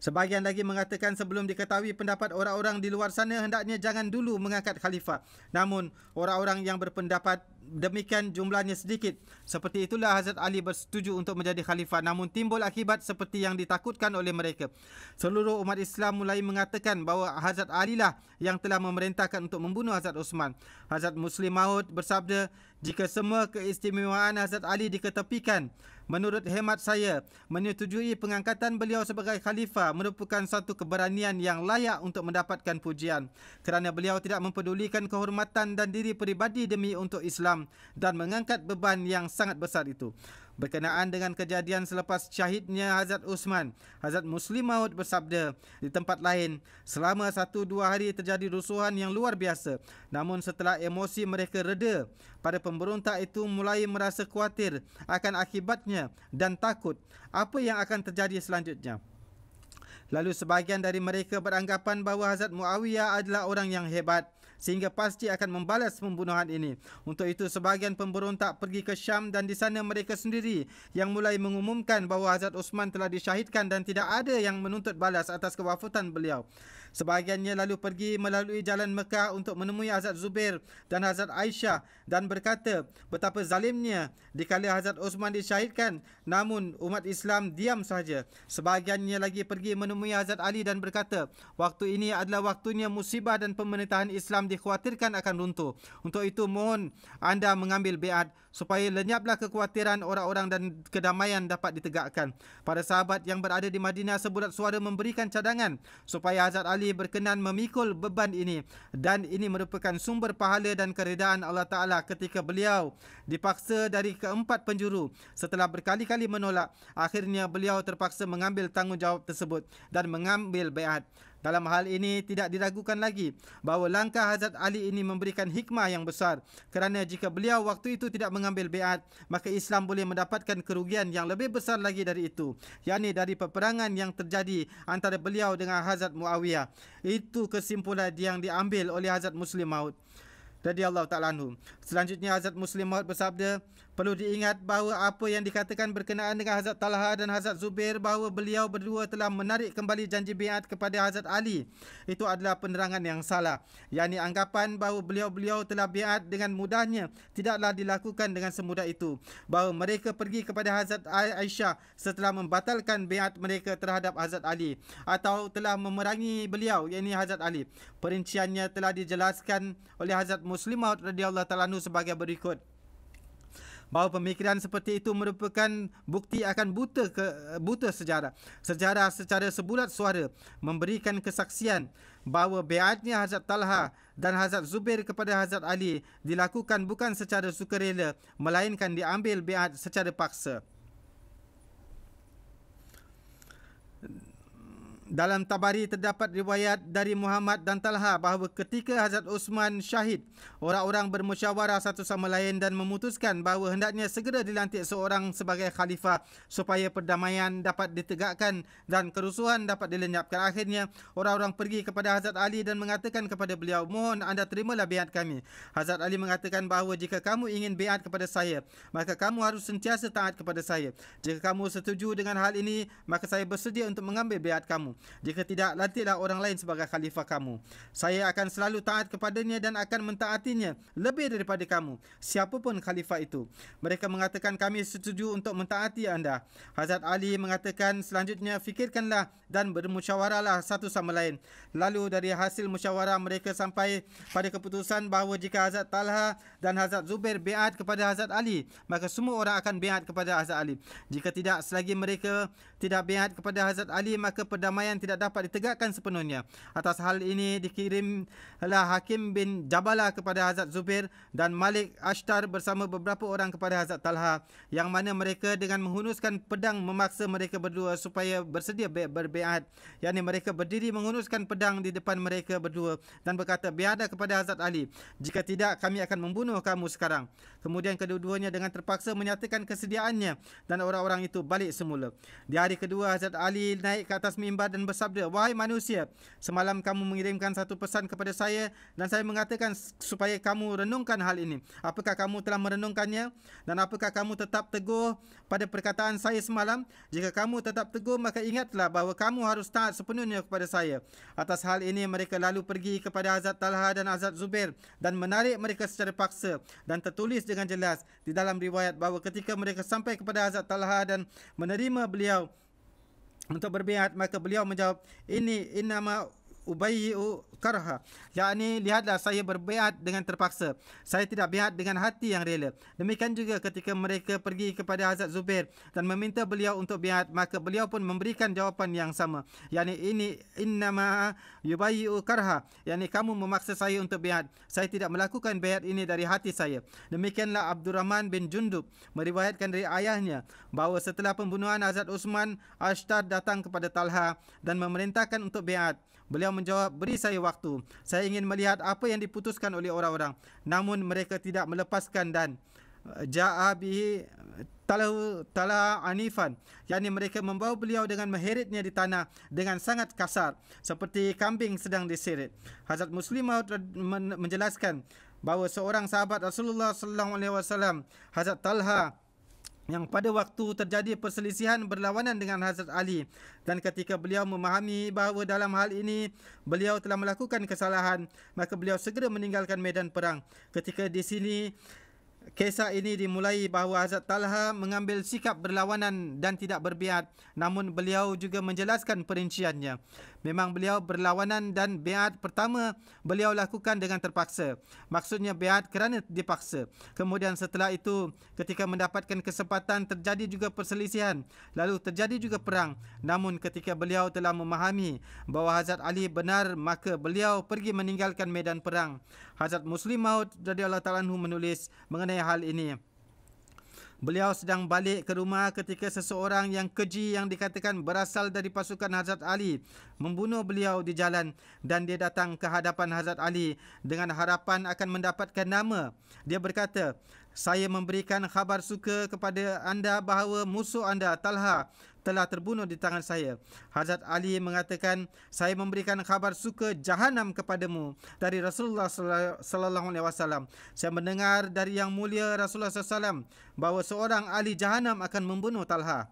Sebahagian lagi mengatakan sebelum diketahui pendapat orang-orang di luar sana, hendaknya jangan dulu mengangkat khalifah. Namun orang-orang yang berpendapat demikian jumlahnya sedikit. Seperti itulah Hazrat Ali bersetuju untuk menjadi khalifah. Namun timbul akibat seperti yang ditakutkan oleh mereka. Seluruh umat Islam mulai mengatakan bahawa Hazrat Ali lah yang telah memerintahkan untuk membunuh Hazrat Osman. Hazrat Muslim Maud bersabda, jika semua keistimewaan Hazrat Ali diketepikan, menurut hemat saya, menyetujui pengangkatan beliau sebagai khalifah merupakan satu keberanian yang layak untuk mendapatkan pujian. Kerana beliau tidak mempedulikan kehormatan dan diri peribadi demi untuk Islam dan mengangkat beban yang sangat besar itu. Berkenaan dengan kejadian selepas syahidnya Hazrat Osman, Hazrat Muslim Maud bersabda di tempat lain, selama 1-2 hari terjadi rusuhan yang luar biasa. Namun setelah emosi mereka reda, para pemberontak itu mulai merasa khawatir akan akibatnya dan takut apa yang akan terjadi selanjutnya. Lalu sebahagian dari mereka beranggapan bahawa Hazrat Muawiyah adalah orang yang hebat sehingga pasti akan membalas pembunuhan ini. Untuk itu sebahagian pemberontak pergi ke Syam dan di sana mereka sendiri yang mulai mengumumkan bahawa Hazrat Osman telah disyahidkan dan tidak ada yang menuntut balas atas kewafatan beliau. Sebahagiannya lalu pergi melalui jalan Mekah untuk menemui Hazrat Zubair dan Hazrat Aisyah dan berkata betapa zalimnya dikala Hazrat Osman disyahidkan, namun umat Islam diam sahaja. Sebahagiannya lagi pergi menemui Hazrat Ali dan berkata, waktu ini adalah waktunya musibah dan pemerintahan Islam dikhawatirkan akan runtuh. Untuk itu mohon anda mengambil biat supaya lenyaplah kekhawatiran orang-orang dan kedamaian dapat ditegakkan. Para sahabat yang berada di Madinah sebulat suara memberikan cadangan supaya Hazrat Ali berkenan memikul beban ini, dan ini merupakan sumber pahala dan keredaan Allah Ta'ala ketika beliau dipaksa dari keempat penjuru. Setelah berkali-kali menolak, akhirnya beliau terpaksa mengambil tanggungjawab tersebut dan mengambil baiat. Dalam hal ini tidak diragukan lagi bahawa langkah Hazrat Ali ini memberikan hikmah yang besar, kerana jika beliau waktu itu tidak mengambil baiat, maka Islam boleh mendapatkan kerugian yang lebih besar lagi dari itu, yakni dari peperangan yang terjadi antara beliau dengan Hazrat Muawiyah. Itu kesimpulan yang diambil oleh Hazrat Muslim Maud radhiyallahu ta'ala anhu. Selanjutnya Hazrat Muslim Maud bersabda, Perlu diingat bahawa apa yang dikatakan berkenaan dengan Hazrat Talha dan Hazrat Zubair bahawa beliau berdua telah menarik kembali janji biat kepada Hazrat Ali, itu adalah penerangan yang salah. Yakni anggapan bahawa beliau-beliau telah biat dengan mudahnya tidaklah dilakukan dengan semudah itu. Bahawa mereka pergi kepada Hazrat Aisyah setelah membatalkan biat mereka terhadap Hazrat Ali atau telah memerangi beliau, yakni Hazrat Ali. Perinciannya telah dijelaskan oleh Hazrat Muslimah radhiyallahu ta'ala anhu sebagai berikut. Bahawa pemikiran seperti itu merupakan bukti akan buta sejarah. Sejarah secara sebulat suara memberikan kesaksian bahawa biatnya Hazrat Talha dan Hazrat Zubair kepada Hazrat Ali dilakukan bukan secara sukarela, melainkan diambil biat secara paksa. Dalam Tabari terdapat riwayat dari Muhammad dan Talha bahawa ketika Hazrat Uthman syahid, orang-orang bermusyawarah satu sama lain dan memutuskan bahawa hendaknya segera dilantik seorang sebagai khalifah supaya perdamaian dapat ditegakkan dan kerusuhan dapat dilenyapkan. Akhirnya orang-orang pergi kepada Hazrat Ali dan mengatakan kepada beliau, mohon anda terimalah biat kami. Hazrat Ali mengatakan bahawa jika kamu ingin biat kepada saya, maka kamu harus sentiasa taat kepada saya. Jika kamu setuju dengan hal ini, maka saya bersedia untuk mengambil biat kamu. Jika tidak, lantiklah orang lain sebagai khalifah kamu. Saya akan selalu taat kepadanya dan akan mentaatinya lebih daripada kamu, siapapun khalifah itu. Mereka mengatakan kami setuju untuk mentaati anda. Hazrat Ali mengatakan selanjutnya, fikirkanlah dan bermusyawarahlah satu sama lain. Lalu dari hasil musyawarah mereka sampai pada keputusan bahawa jika Hazrat Talha dan Hazrat Zubair biat kepada Hazrat Ali, maka semua orang akan biat kepada Hazrat Ali. Jika tidak, selagi mereka tidak biat kepada Hazrat Ali, maka perdamaian tidak dapat ditegakkan sepenuhnya. Atas hal ini dikirimlah Hakim bin Jabalah kepada Hazrat Zubair dan Malik Ashtar bersama beberapa orang kepada Hazrat Talha, yang mana mereka dengan menghunuskan pedang memaksa mereka berdua supaya bersedia berbiat. Yakni mereka berdiri menghunuskan pedang di depan mereka berdua dan berkata, biada kepada Hazrat Ali, jika tidak kami akan membunuh kamu sekarang. Kemudian kedua-duanya dengan terpaksa menyatakan kesediaannya dan orang-orang itu balik semula. Di hari kedua, Hazrat Ali naik ke atas mimbar dan bersabda, wahai manusia, semalam kamu mengirimkan satu pesan kepada saya dan saya mengatakan supaya kamu renungkan hal ini. Apakah kamu telah merenungkannya? Dan apakah kamu tetap teguh pada perkataan saya semalam? Jika kamu tetap teguh, maka ingatlah bahawa kamu harus taat sepenuhnya kepada saya. Atas hal ini mereka lalu pergi kepada Hazrat Talha dan Hazrat Zubair dan menarik mereka secara paksa, dan tertulis dengan jelas di dalam riwayat bahawa ketika mereka sampai kepada Hazrat Talha dan menerima beliau untuk berbiat, maka beliau menjawab, ini innama ubayyi'u karha, yakni lihatlah saya berbiat dengan terpaksa, saya tidak biat dengan hati yang rela. Demikian juga ketika mereka pergi kepada Hazrat Zubair dan meminta beliau untuk biat, maka beliau pun memberikan jawapan yang sama, yakni ini innama yubayyi'u karha, yakni kamu memaksa saya untuk biat, saya tidak melakukan biat ini dari hati saya. Demikianlah Abdurrahman bin Jundub meriwayatkan dari ayahnya bahawa setelah pembunuhan Hazrat Uthman, Ashtar datang kepada Talha dan memerintahkan untuk biat. Beliau menjawab, beri saya waktu, saya ingin melihat apa yang diputuskan oleh orang-orang. Namun mereka tidak melepaskan dan ja'a bihi tala anifan, yakni mereka membawa beliau dengan meheritnya di tanah dengan sangat kasar, seperti kambing sedang diseret. Hazrat Muslimah menjelaskan bahawa seorang sahabat Rasulullah sallallahu alaihi wasallam, Hazrat Talha, yang pada waktu terjadi perselisihan berlawanan dengan Hazrat Ali, dan ketika beliau memahami bahawa dalam hal ini beliau telah melakukan kesalahan, maka beliau segera meninggalkan medan perang. Ketika di sini kisah ini dimulai bahawa Hazrat Talha mengambil sikap berlawanan dan tidak berbiat, namun beliau juga menjelaskan perinciannya. Memang beliau berlawanan dan biat pertama beliau lakukan dengan terpaksa. Maksudnya biat kerana dipaksa. Kemudian setelah itu ketika mendapatkan kesempatan terjadi juga perselisihan. Lalu terjadi juga perang. Namun ketika beliau telah memahami bahawa Hazrat Ali benar, maka beliau pergi meninggalkan medan perang. Hazrat Muslim Maud radhiyallahu ta'ala anhu menulis mengenai hal ini. Beliau sedang balik ke rumah ketika seseorang yang keji yang dikatakan berasal dari pasukan Hazrat Ali membunuh beliau di jalan, dan dia datang ke hadapan Hazrat Ali dengan harapan akan mendapatkan nama. Dia berkata, saya memberikan khabar suka kepada anda bahawa musuh anda Talha telah terbunuh di tangan saya. Hazrat Ali mengatakan, saya memberikan kabar suka Jahannam kepadamu dari Rasulullah sallallahu alaihi wasallam. Saya mendengar dari yang mulia Rasulullah sallallahu alaihi wasallam bahawa seorang ahli Jahannam akan membunuh Talha.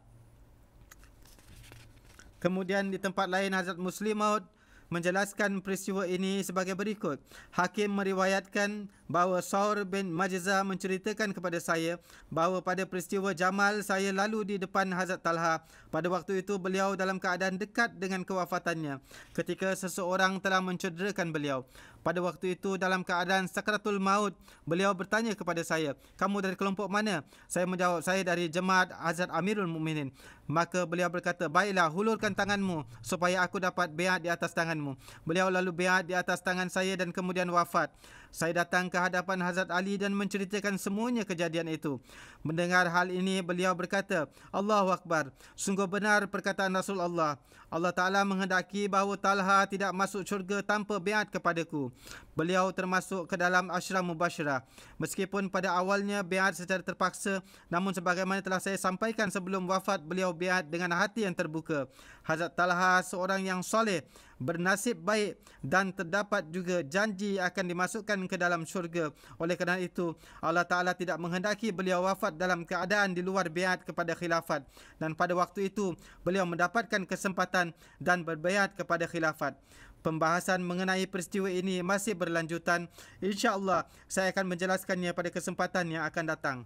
Kemudian di tempat lain Hazrat Muslim Maud menjelaskan peristiwa ini sebagai berikut. Hakim meriwayatkan bahawa Saur bin Majza menceritakan kepada saya bahawa pada peristiwa Jamal saya lalu di depan Hazrat Talha. Pada waktu itu beliau dalam keadaan dekat dengan kewafatannya ketika seseorang telah mencederakan beliau. Pada waktu itu dalam keadaan sakratul maut, beliau bertanya kepada saya, kamu dari kelompok mana? Saya menjawab, saya dari jemaat Hazrat Amirul Mukminin. Maka beliau berkata, baiklah, hulurkan tanganmu supaya aku dapat biat di atas tanganmu. Beliau lalu biat di atas tangan saya dan kemudian wafat. Saya datang ke hadapan Hazrat Ali dan menceritakan semuanya kejadian itu. Mendengar hal ini, beliau berkata, Allahu Akbar, sungguh benar perkataan Rasulullah. Allah Ta'ala menghendaki bahawa Talha tidak masuk syurga tanpa biat kepadaku. Beliau termasuk ke dalam Asyra Mubasyirah. Meskipun pada awalnya biat secara terpaksa, namun sebagaimana telah saya sampaikan sebelum wafat, beliau biat dengan hati yang terbuka. Hazrat Talha seorang yang soleh, bernasib baik dan terdapat juga janji akan dimasukkan ke dalam syurga. Oleh kerana itu, Allah Ta'ala tidak menghendaki beliau wafat dalam keadaan di luar biat kepada khilafat. Dan pada waktu itu, beliau mendapatkan kesempatan dan berbaiat kepada khilafat. Pembahasan mengenai peristiwa ini masih berlanjutan. InsyaAllah, saya akan menjelaskannya pada kesempatan yang akan datang.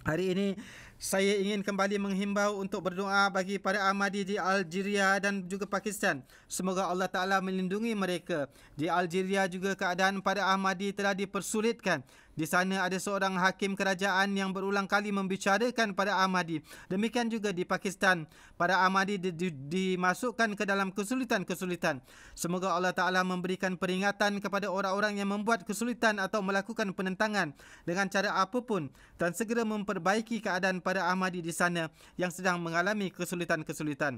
Hari ini saya ingin kembali menghimbau untuk berdoa bagi para Ahmadi di Algeria dan juga Pakistan. Semoga Allah Ta'ala melindungi mereka. Di Algeria juga keadaan para Ahmadi telah dipersulitkan. Di sana ada seorang hakim kerajaan yang berulang kali membicarakan para Ahmadi. Demikian juga di Pakistan, para Ahmadi dimasukkan ke dalam kesulitan-kesulitan. Semoga Allah Ta'ala memberikan peringatan kepada orang-orang yang membuat kesulitan atau melakukan penentangan dengan cara apapun dan segera memperbaiki keadaan para Ahmadi di sana yang sedang mengalami kesulitan-kesulitan.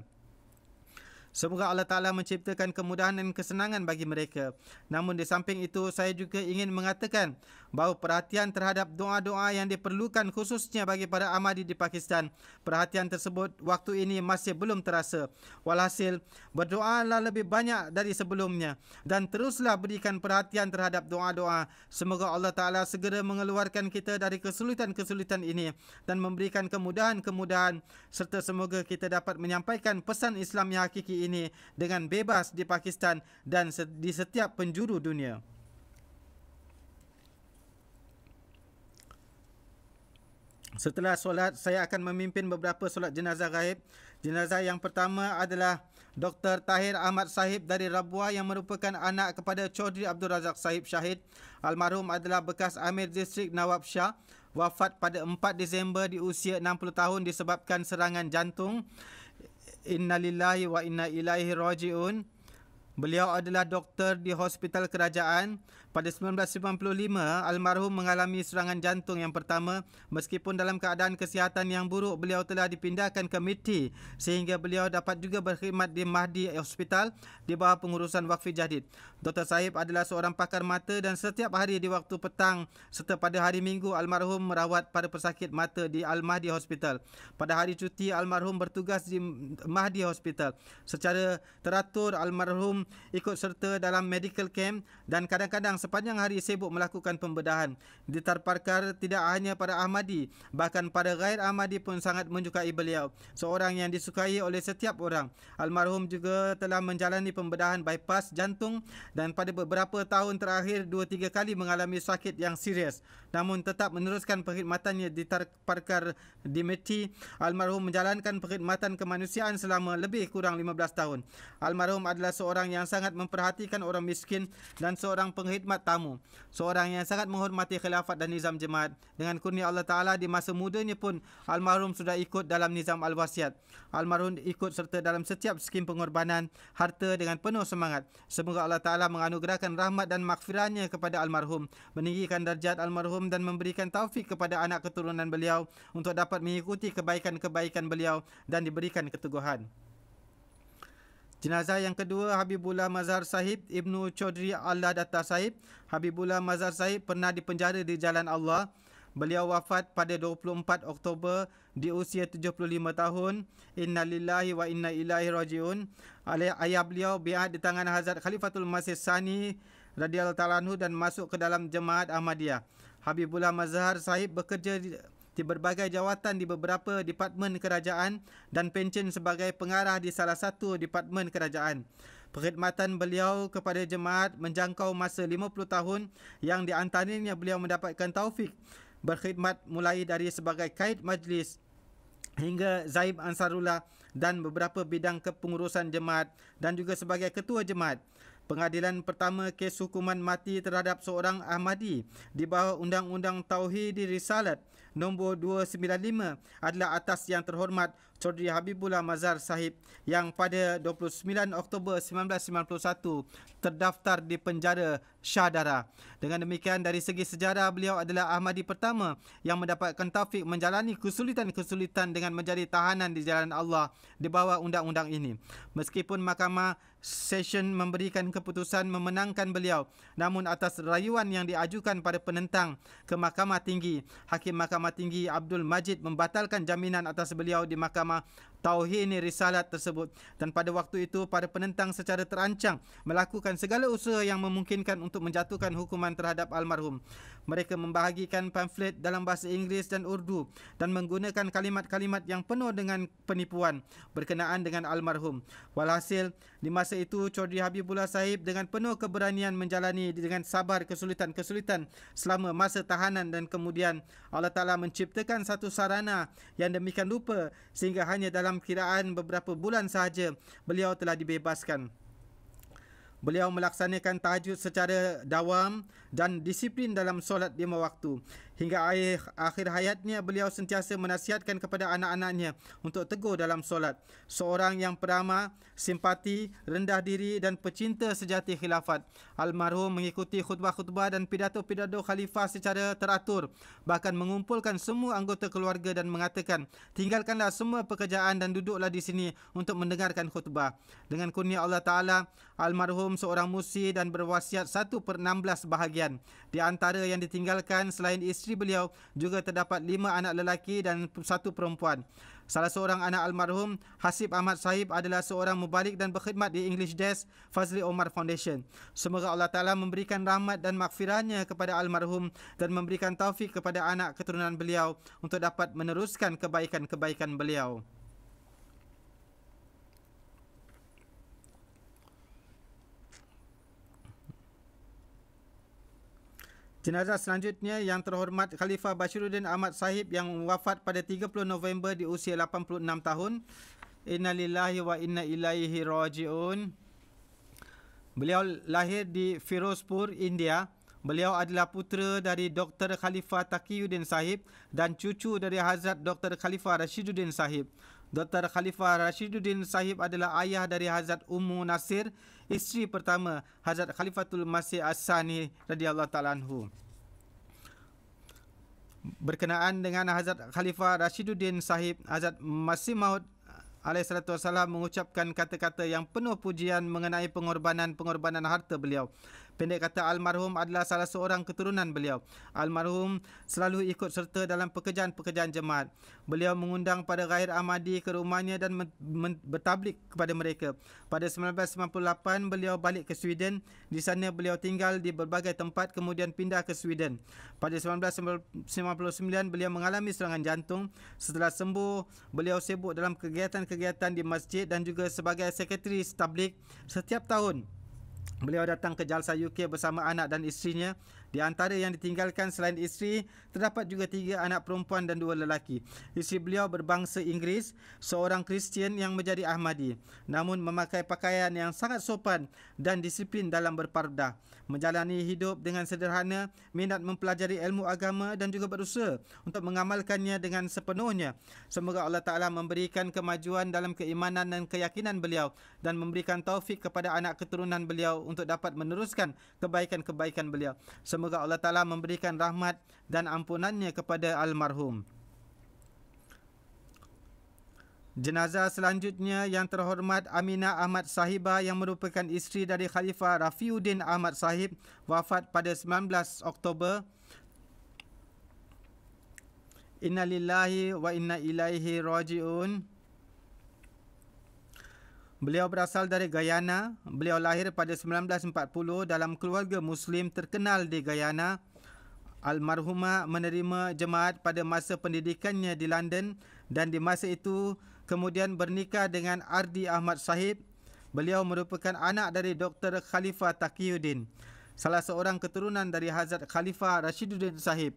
Semoga Allah Ta'ala menciptakan kemudahan dan kesenangan bagi mereka. Namun di samping itu, saya juga ingin mengatakan bahawa perhatian terhadap doa-doa yang diperlukan khususnya bagi para Ahmadi di Pakistan, perhatian tersebut waktu ini masih belum terasa. Walhasil, berdoalah lebih banyak dari sebelumnya dan teruslah berikan perhatian terhadap doa-doa. Semoga Allah Ta'ala segera mengeluarkan kita dari kesulitan-kesulitan ini dan memberikan kemudahan-kemudahan, serta semoga kita dapat menyampaikan pesan Islam yang hakiki ini dengan bebas di Pakistan dan di setiap penjuru dunia. Setelah solat, saya akan memimpin beberapa solat jenazah gaib. Jenazah yang pertama adalah Dr. Tahir Ahmad Sahib dari Rabwa yang merupakan anak kepada Chaudhry Abdul Razak Sahib Syahid. Almarhum adalah bekas Amir Distrik Nawab Shah. Wafat pada 4 Disember di usia 60 tahun disebabkan serangan jantung. Innalillahi wa inna ilaihi raji'un. Beliau adalah doktor di hospital kerajaan. Pada 1995, almarhum mengalami serangan jantung yang pertama. Meskipun dalam keadaan kesihatan yang buruk, beliau telah dipindahkan ke Miti sehingga beliau dapat juga berkhidmat di Mahdi Hospital di bawah pengurusan Waqfi Jahdid. Dr. Sahib adalah seorang pakar mata dan setiap hari di waktu petang serta pada hari Minggu, almarhum merawat para pesakit mata di Al-Mahdi Hospital. Pada hari cuti, almarhum bertugas di Mahdi Hospital. Secara teratur, almarhum ikut serta dalam medical camp dan kadang-kadang sepanjang hari sibuk melakukan pembedahan. Di Tarparkar, tidak hanya para Ahmadi, bahkan para ghair Ahmadi pun sangat menyukai beliau. Seorang yang disukai oleh setiap orang. Almarhum juga telah menjalani pembedahan bypass jantung dan pada beberapa tahun terakhir 2-3 kali mengalami sakit yang serius. Namun tetap meneruskan perkhidmatannya di Tarparkar di Meti. Almarhum menjalankan perkhidmatan kemanusiaan selama lebih kurang 15 tahun. Almarhum adalah seorang yang sangat memperhatikan orang miskin dan seorang pengkhidmat tamu. Seorang yang sangat menghormati khilafat dan nizam jemaat. Dengan kurnia Allah Ta'ala, di masa mudanya pun almarhum sudah ikut dalam nizam al-wasiat. Almarhum ikut serta dalam setiap skim pengorbanan harta dengan penuh semangat. Semoga Allah Ta'ala menganugerahkan rahmat dan maghfirahnya kepada almarhum, meninggikan darjat almarhum dan memberikan taufik kepada anak keturunan beliau untuk dapat mengikuti kebaikan-kebaikan beliau dan diberikan keteguhan. Jenazah yang kedua, Habibullah Mazhar Sahib Ibnu Chaudhry Allah Datta Sahib. Habibullah Mazhar Sahib pernah dipenjara di Jalan Allah. Beliau wafat pada 24 Oktober di usia 75 tahun. Innalillahi wa inna ilaihi rajiun. Ayah beliau biat di tangan Hazrat Khalifatul Masih Sani radhiyallahu ta'ala anhu dan masuk ke dalam jemaat Ahmadiyah. Habibullah Mazhar Sahib bekerja di berbagai jawatan di beberapa departmen kerajaan dan pencen sebagai pengarah di salah satu departmen kerajaan. Perkhidmatan beliau kepada jemaat menjangkau masa 50 tahun yang di antaranya beliau mendapatkan taufik berkhidmat mulai dari sebagai kaid majlis hingga Zaib Ansarullah dan beberapa bidang kepengurusan jemaat dan juga sebagai ketua jemaat. Pengadilan pertama kes hukuman mati terhadap seorang Ahmadi di bawah Undang-Undang Tauhid Risalat nombor 295 adalah atas Yang Terhormat Chaudhry Habibullah Mazhar Sahib yang pada 29 Oktober 1991 terdaftar di penjara Shah Dara. Dengan demikian, dari segi sejarah, beliau adalah Ahmadi pertama yang mendapatkan taufik menjalani kesulitan-kesulitan dengan menjadi tahanan di jalan Allah di bawah undang-undang ini. Meskipun Mahkamah Session memberikan keputusan memenangkan beliau, namun atas rayuan yang diajukan pada penentang ke Mahkamah Tinggi, Hakim Mahkamah Tinggi Abdul Majid membatalkan jaminan atas beliau di Mahkamah Tauhid Risalat tersebut, dan pada waktu itu para penentang secara terancang melakukan segala usaha yang memungkinkan untuk menjatuhkan hukuman terhadap almarhum. Mereka membahagikan pamflet dalam bahasa Inggeris dan Urdu dan menggunakan kalimat-kalimat yang penuh dengan penipuan berkenaan dengan almarhum. Walhasil, di masa itu Chaudhry Habibullah Sahib dengan penuh keberanian menjalani dengan sabar kesulitan-kesulitan selama masa tahanan, dan kemudian Allah Ta'ala menciptakan satu sarana yang demikian rupa sehingga hanya dalam kiraan beberapa bulan sahaja beliau telah dibebaskan. Beliau melaksanakan tahajud secara dawam dan disiplin dalam solat 5 waktu. Hingga akhir hayatnya, beliau sentiasa menasihatkan kepada anak-anaknya untuk teguh dalam solat. Seorang yang peramah, simpati, rendah diri dan pecinta sejati khilafat. Almarhum mengikuti khutbah-khutbah dan pidato-pidato khalifah secara teratur. Bahkan mengumpulkan semua anggota keluarga dan mengatakan, tinggalkanlah semua pekerjaan dan duduklah di sini untuk mendengarkan khutbah. Dengan kurnia Allah Ta'ala, almarhum seorang musi dan berwasiat 1/16 bahagian. Di antara yang ditinggalkan selain isteri beliau, juga terdapat 5 anak lelaki dan 1 perempuan. Salah seorang anak almarhum, Hasib Ahmad Sahib, adalah seorang mubalik dan berkhidmat di English Desk Fazli Omar Foundation. Semoga Allah Ta'ala memberikan rahmat dan maghfirahnya kepada almarhum dan memberikan taufik kepada anak keturunan beliau untuk dapat meneruskan kebaikan-kebaikan beliau. Jenazah selanjutnya Yang Terhormat Khalifah Bashiruddin Ahmad Sahib yang wafat pada 30 November di usia 86 tahun. Innalillahi wa inna ilaihi rajiun. Beliau lahir di Firozpur, India. Beliau adalah putera dari Dr. Khalifah Taqiyuddin Sahib dan cucu dari Hazrat Dr. Khalifah Rashiduddin Sahib. Dr. Khalifah Rashiduddin Sahib adalah ayah dari Hazrat Ummu Nasir, isteri pertama Hazrat Khalifatul Masih As-Sani radhiyallahu ta'ala anhu. Berkenaan dengan Hazrat Khalifah Rashiduddin Sahib, Hazrat Masih Maud alaihissalatu wassalam mengucapkan kata-kata yang penuh pujian mengenai pengorbanan harta beliau. Pendek kata, almarhum adalah salah seorang keturunan beliau. Almarhum selalu ikut serta dalam pekerjaan-pekerjaan jemaat. Beliau mengundang para ghair Ahmadi ke rumahnya dan bertablik kepada mereka. Pada 1998, beliau balik ke Sweden. Di sana beliau tinggal di berbagai tempat, kemudian pindah ke Sweden. Pada 1999, beliau mengalami serangan jantung. Setelah sembuh, beliau sibuk dalam kegiatan-kegiatan di masjid dan juga sebagai sekretari tabligh. Setiap tahun beliau datang ke Jalsa UK bersama anak dan isterinya. Di antara yang ditinggalkan selain isteri, terdapat juga 3 anak perempuan dan 2 lelaki. Isteri beliau berbangsa Inggeris, seorang Kristian yang menjadi Ahmadi, namun memakai pakaian yang sangat sopan dan disiplin dalam berpardah. Menjalani hidup dengan sederhana, minat mempelajari ilmu agama dan juga berusaha untuk mengamalkannya dengan sepenuhnya. Semoga Allah Ta'ala memberikan kemajuan dalam keimanan dan keyakinan beliau dan memberikan taufik kepada anak keturunan beliau untuk dapat meneruskan kebaikan-kebaikan beliau. Semoga Allah Ta'ala memberikan rahmat dan ampunannya kepada almarhum. Jenazah selanjutnya Yang Terhormat Aminah Ahmad Sahibah yang merupakan isteri dari Khalifah Rafiuddin Ahmad Sahib, wafat pada 19 Oktober Inna lillahi wa inna ilaihi raji'un. Beliau berasal dari Guyana. Beliau lahir pada 1940 dalam keluarga Muslim terkenal di Guyana. Almarhumah menerima jemaat pada masa pendidikannya di London dan di masa itu kemudian bernikah dengan Ardi Ahmad Sahib. Beliau merupakan anak dari Dr. Khalifah Taqiyuddin, salah seorang keturunan dari Hazrat Khalifah Rashiduddin Sahib.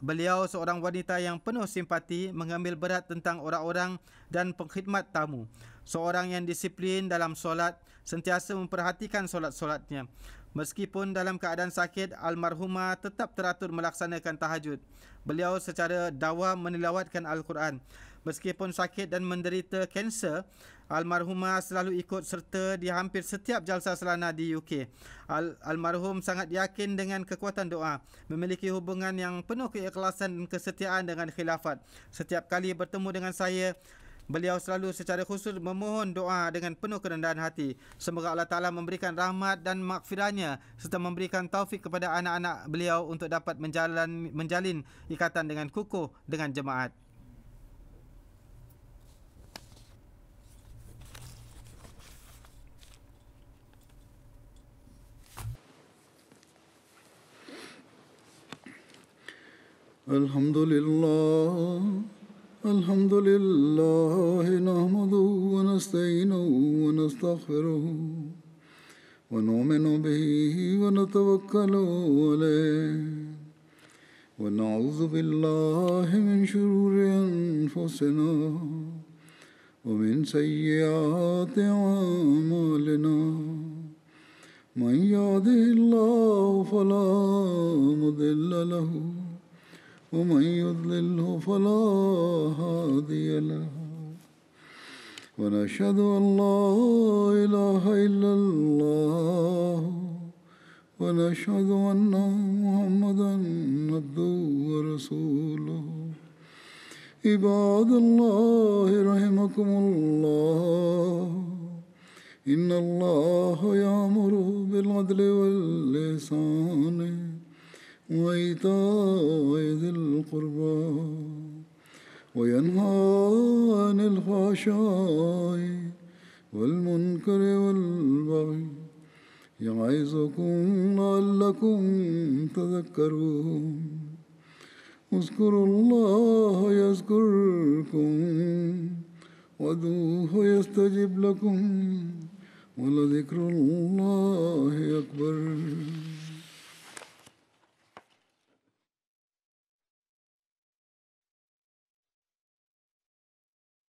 Beliau seorang wanita yang penuh simpati, mengambil berat tentang orang-orang dan pengkhidmat tamu. Seorang yang disiplin dalam solat, sentiasa memperhatikan solat-solatnya. Meskipun dalam keadaan sakit, almarhumah tetap teratur melaksanakan tahajud. Beliau secara dawam menilawatkan Al-Quran. Meskipun sakit dan menderita kanser, almarhumah selalu ikut serta di hampir setiap jalsa selana di UK. Almarhum sangat yakin dengan kekuatan doa, memiliki hubungan yang penuh keikhlasan dan kesetiaan dengan khilafat. Setiap kali bertemu dengan saya, beliau selalu secara khusus memohon doa dengan penuh kerendahan hati. Semoga Allah Ta'ala memberikan rahmat dan maghfirahnya serta memberikan taufik kepada anak-anak beliau untuk dapat menjalin ikatan dengan kukuh dengan jemaat. الحمد لله نحمده ونستعينه ونستغفره ونؤمن به ونتوكل عليه ونعوذ بالله من شرور أنفسنا ومن سيئات أعمالنا من يهده الله فلا مضل له ومن يضلله فلا هادي له ونشهد أن لا إله إلا الله ونشهد أن محمدا عبده ورسوله عباد الله رحمكم الله إن الله يأمر بالعدل والإحسان وإيتاء ذي القربى وينهى عن الفحشاء والمنكر والبغي يعظكم لعلكم تذكرون اذكروا الله يذكركم وادعوه يستجب لكم ولذكر الله أكبر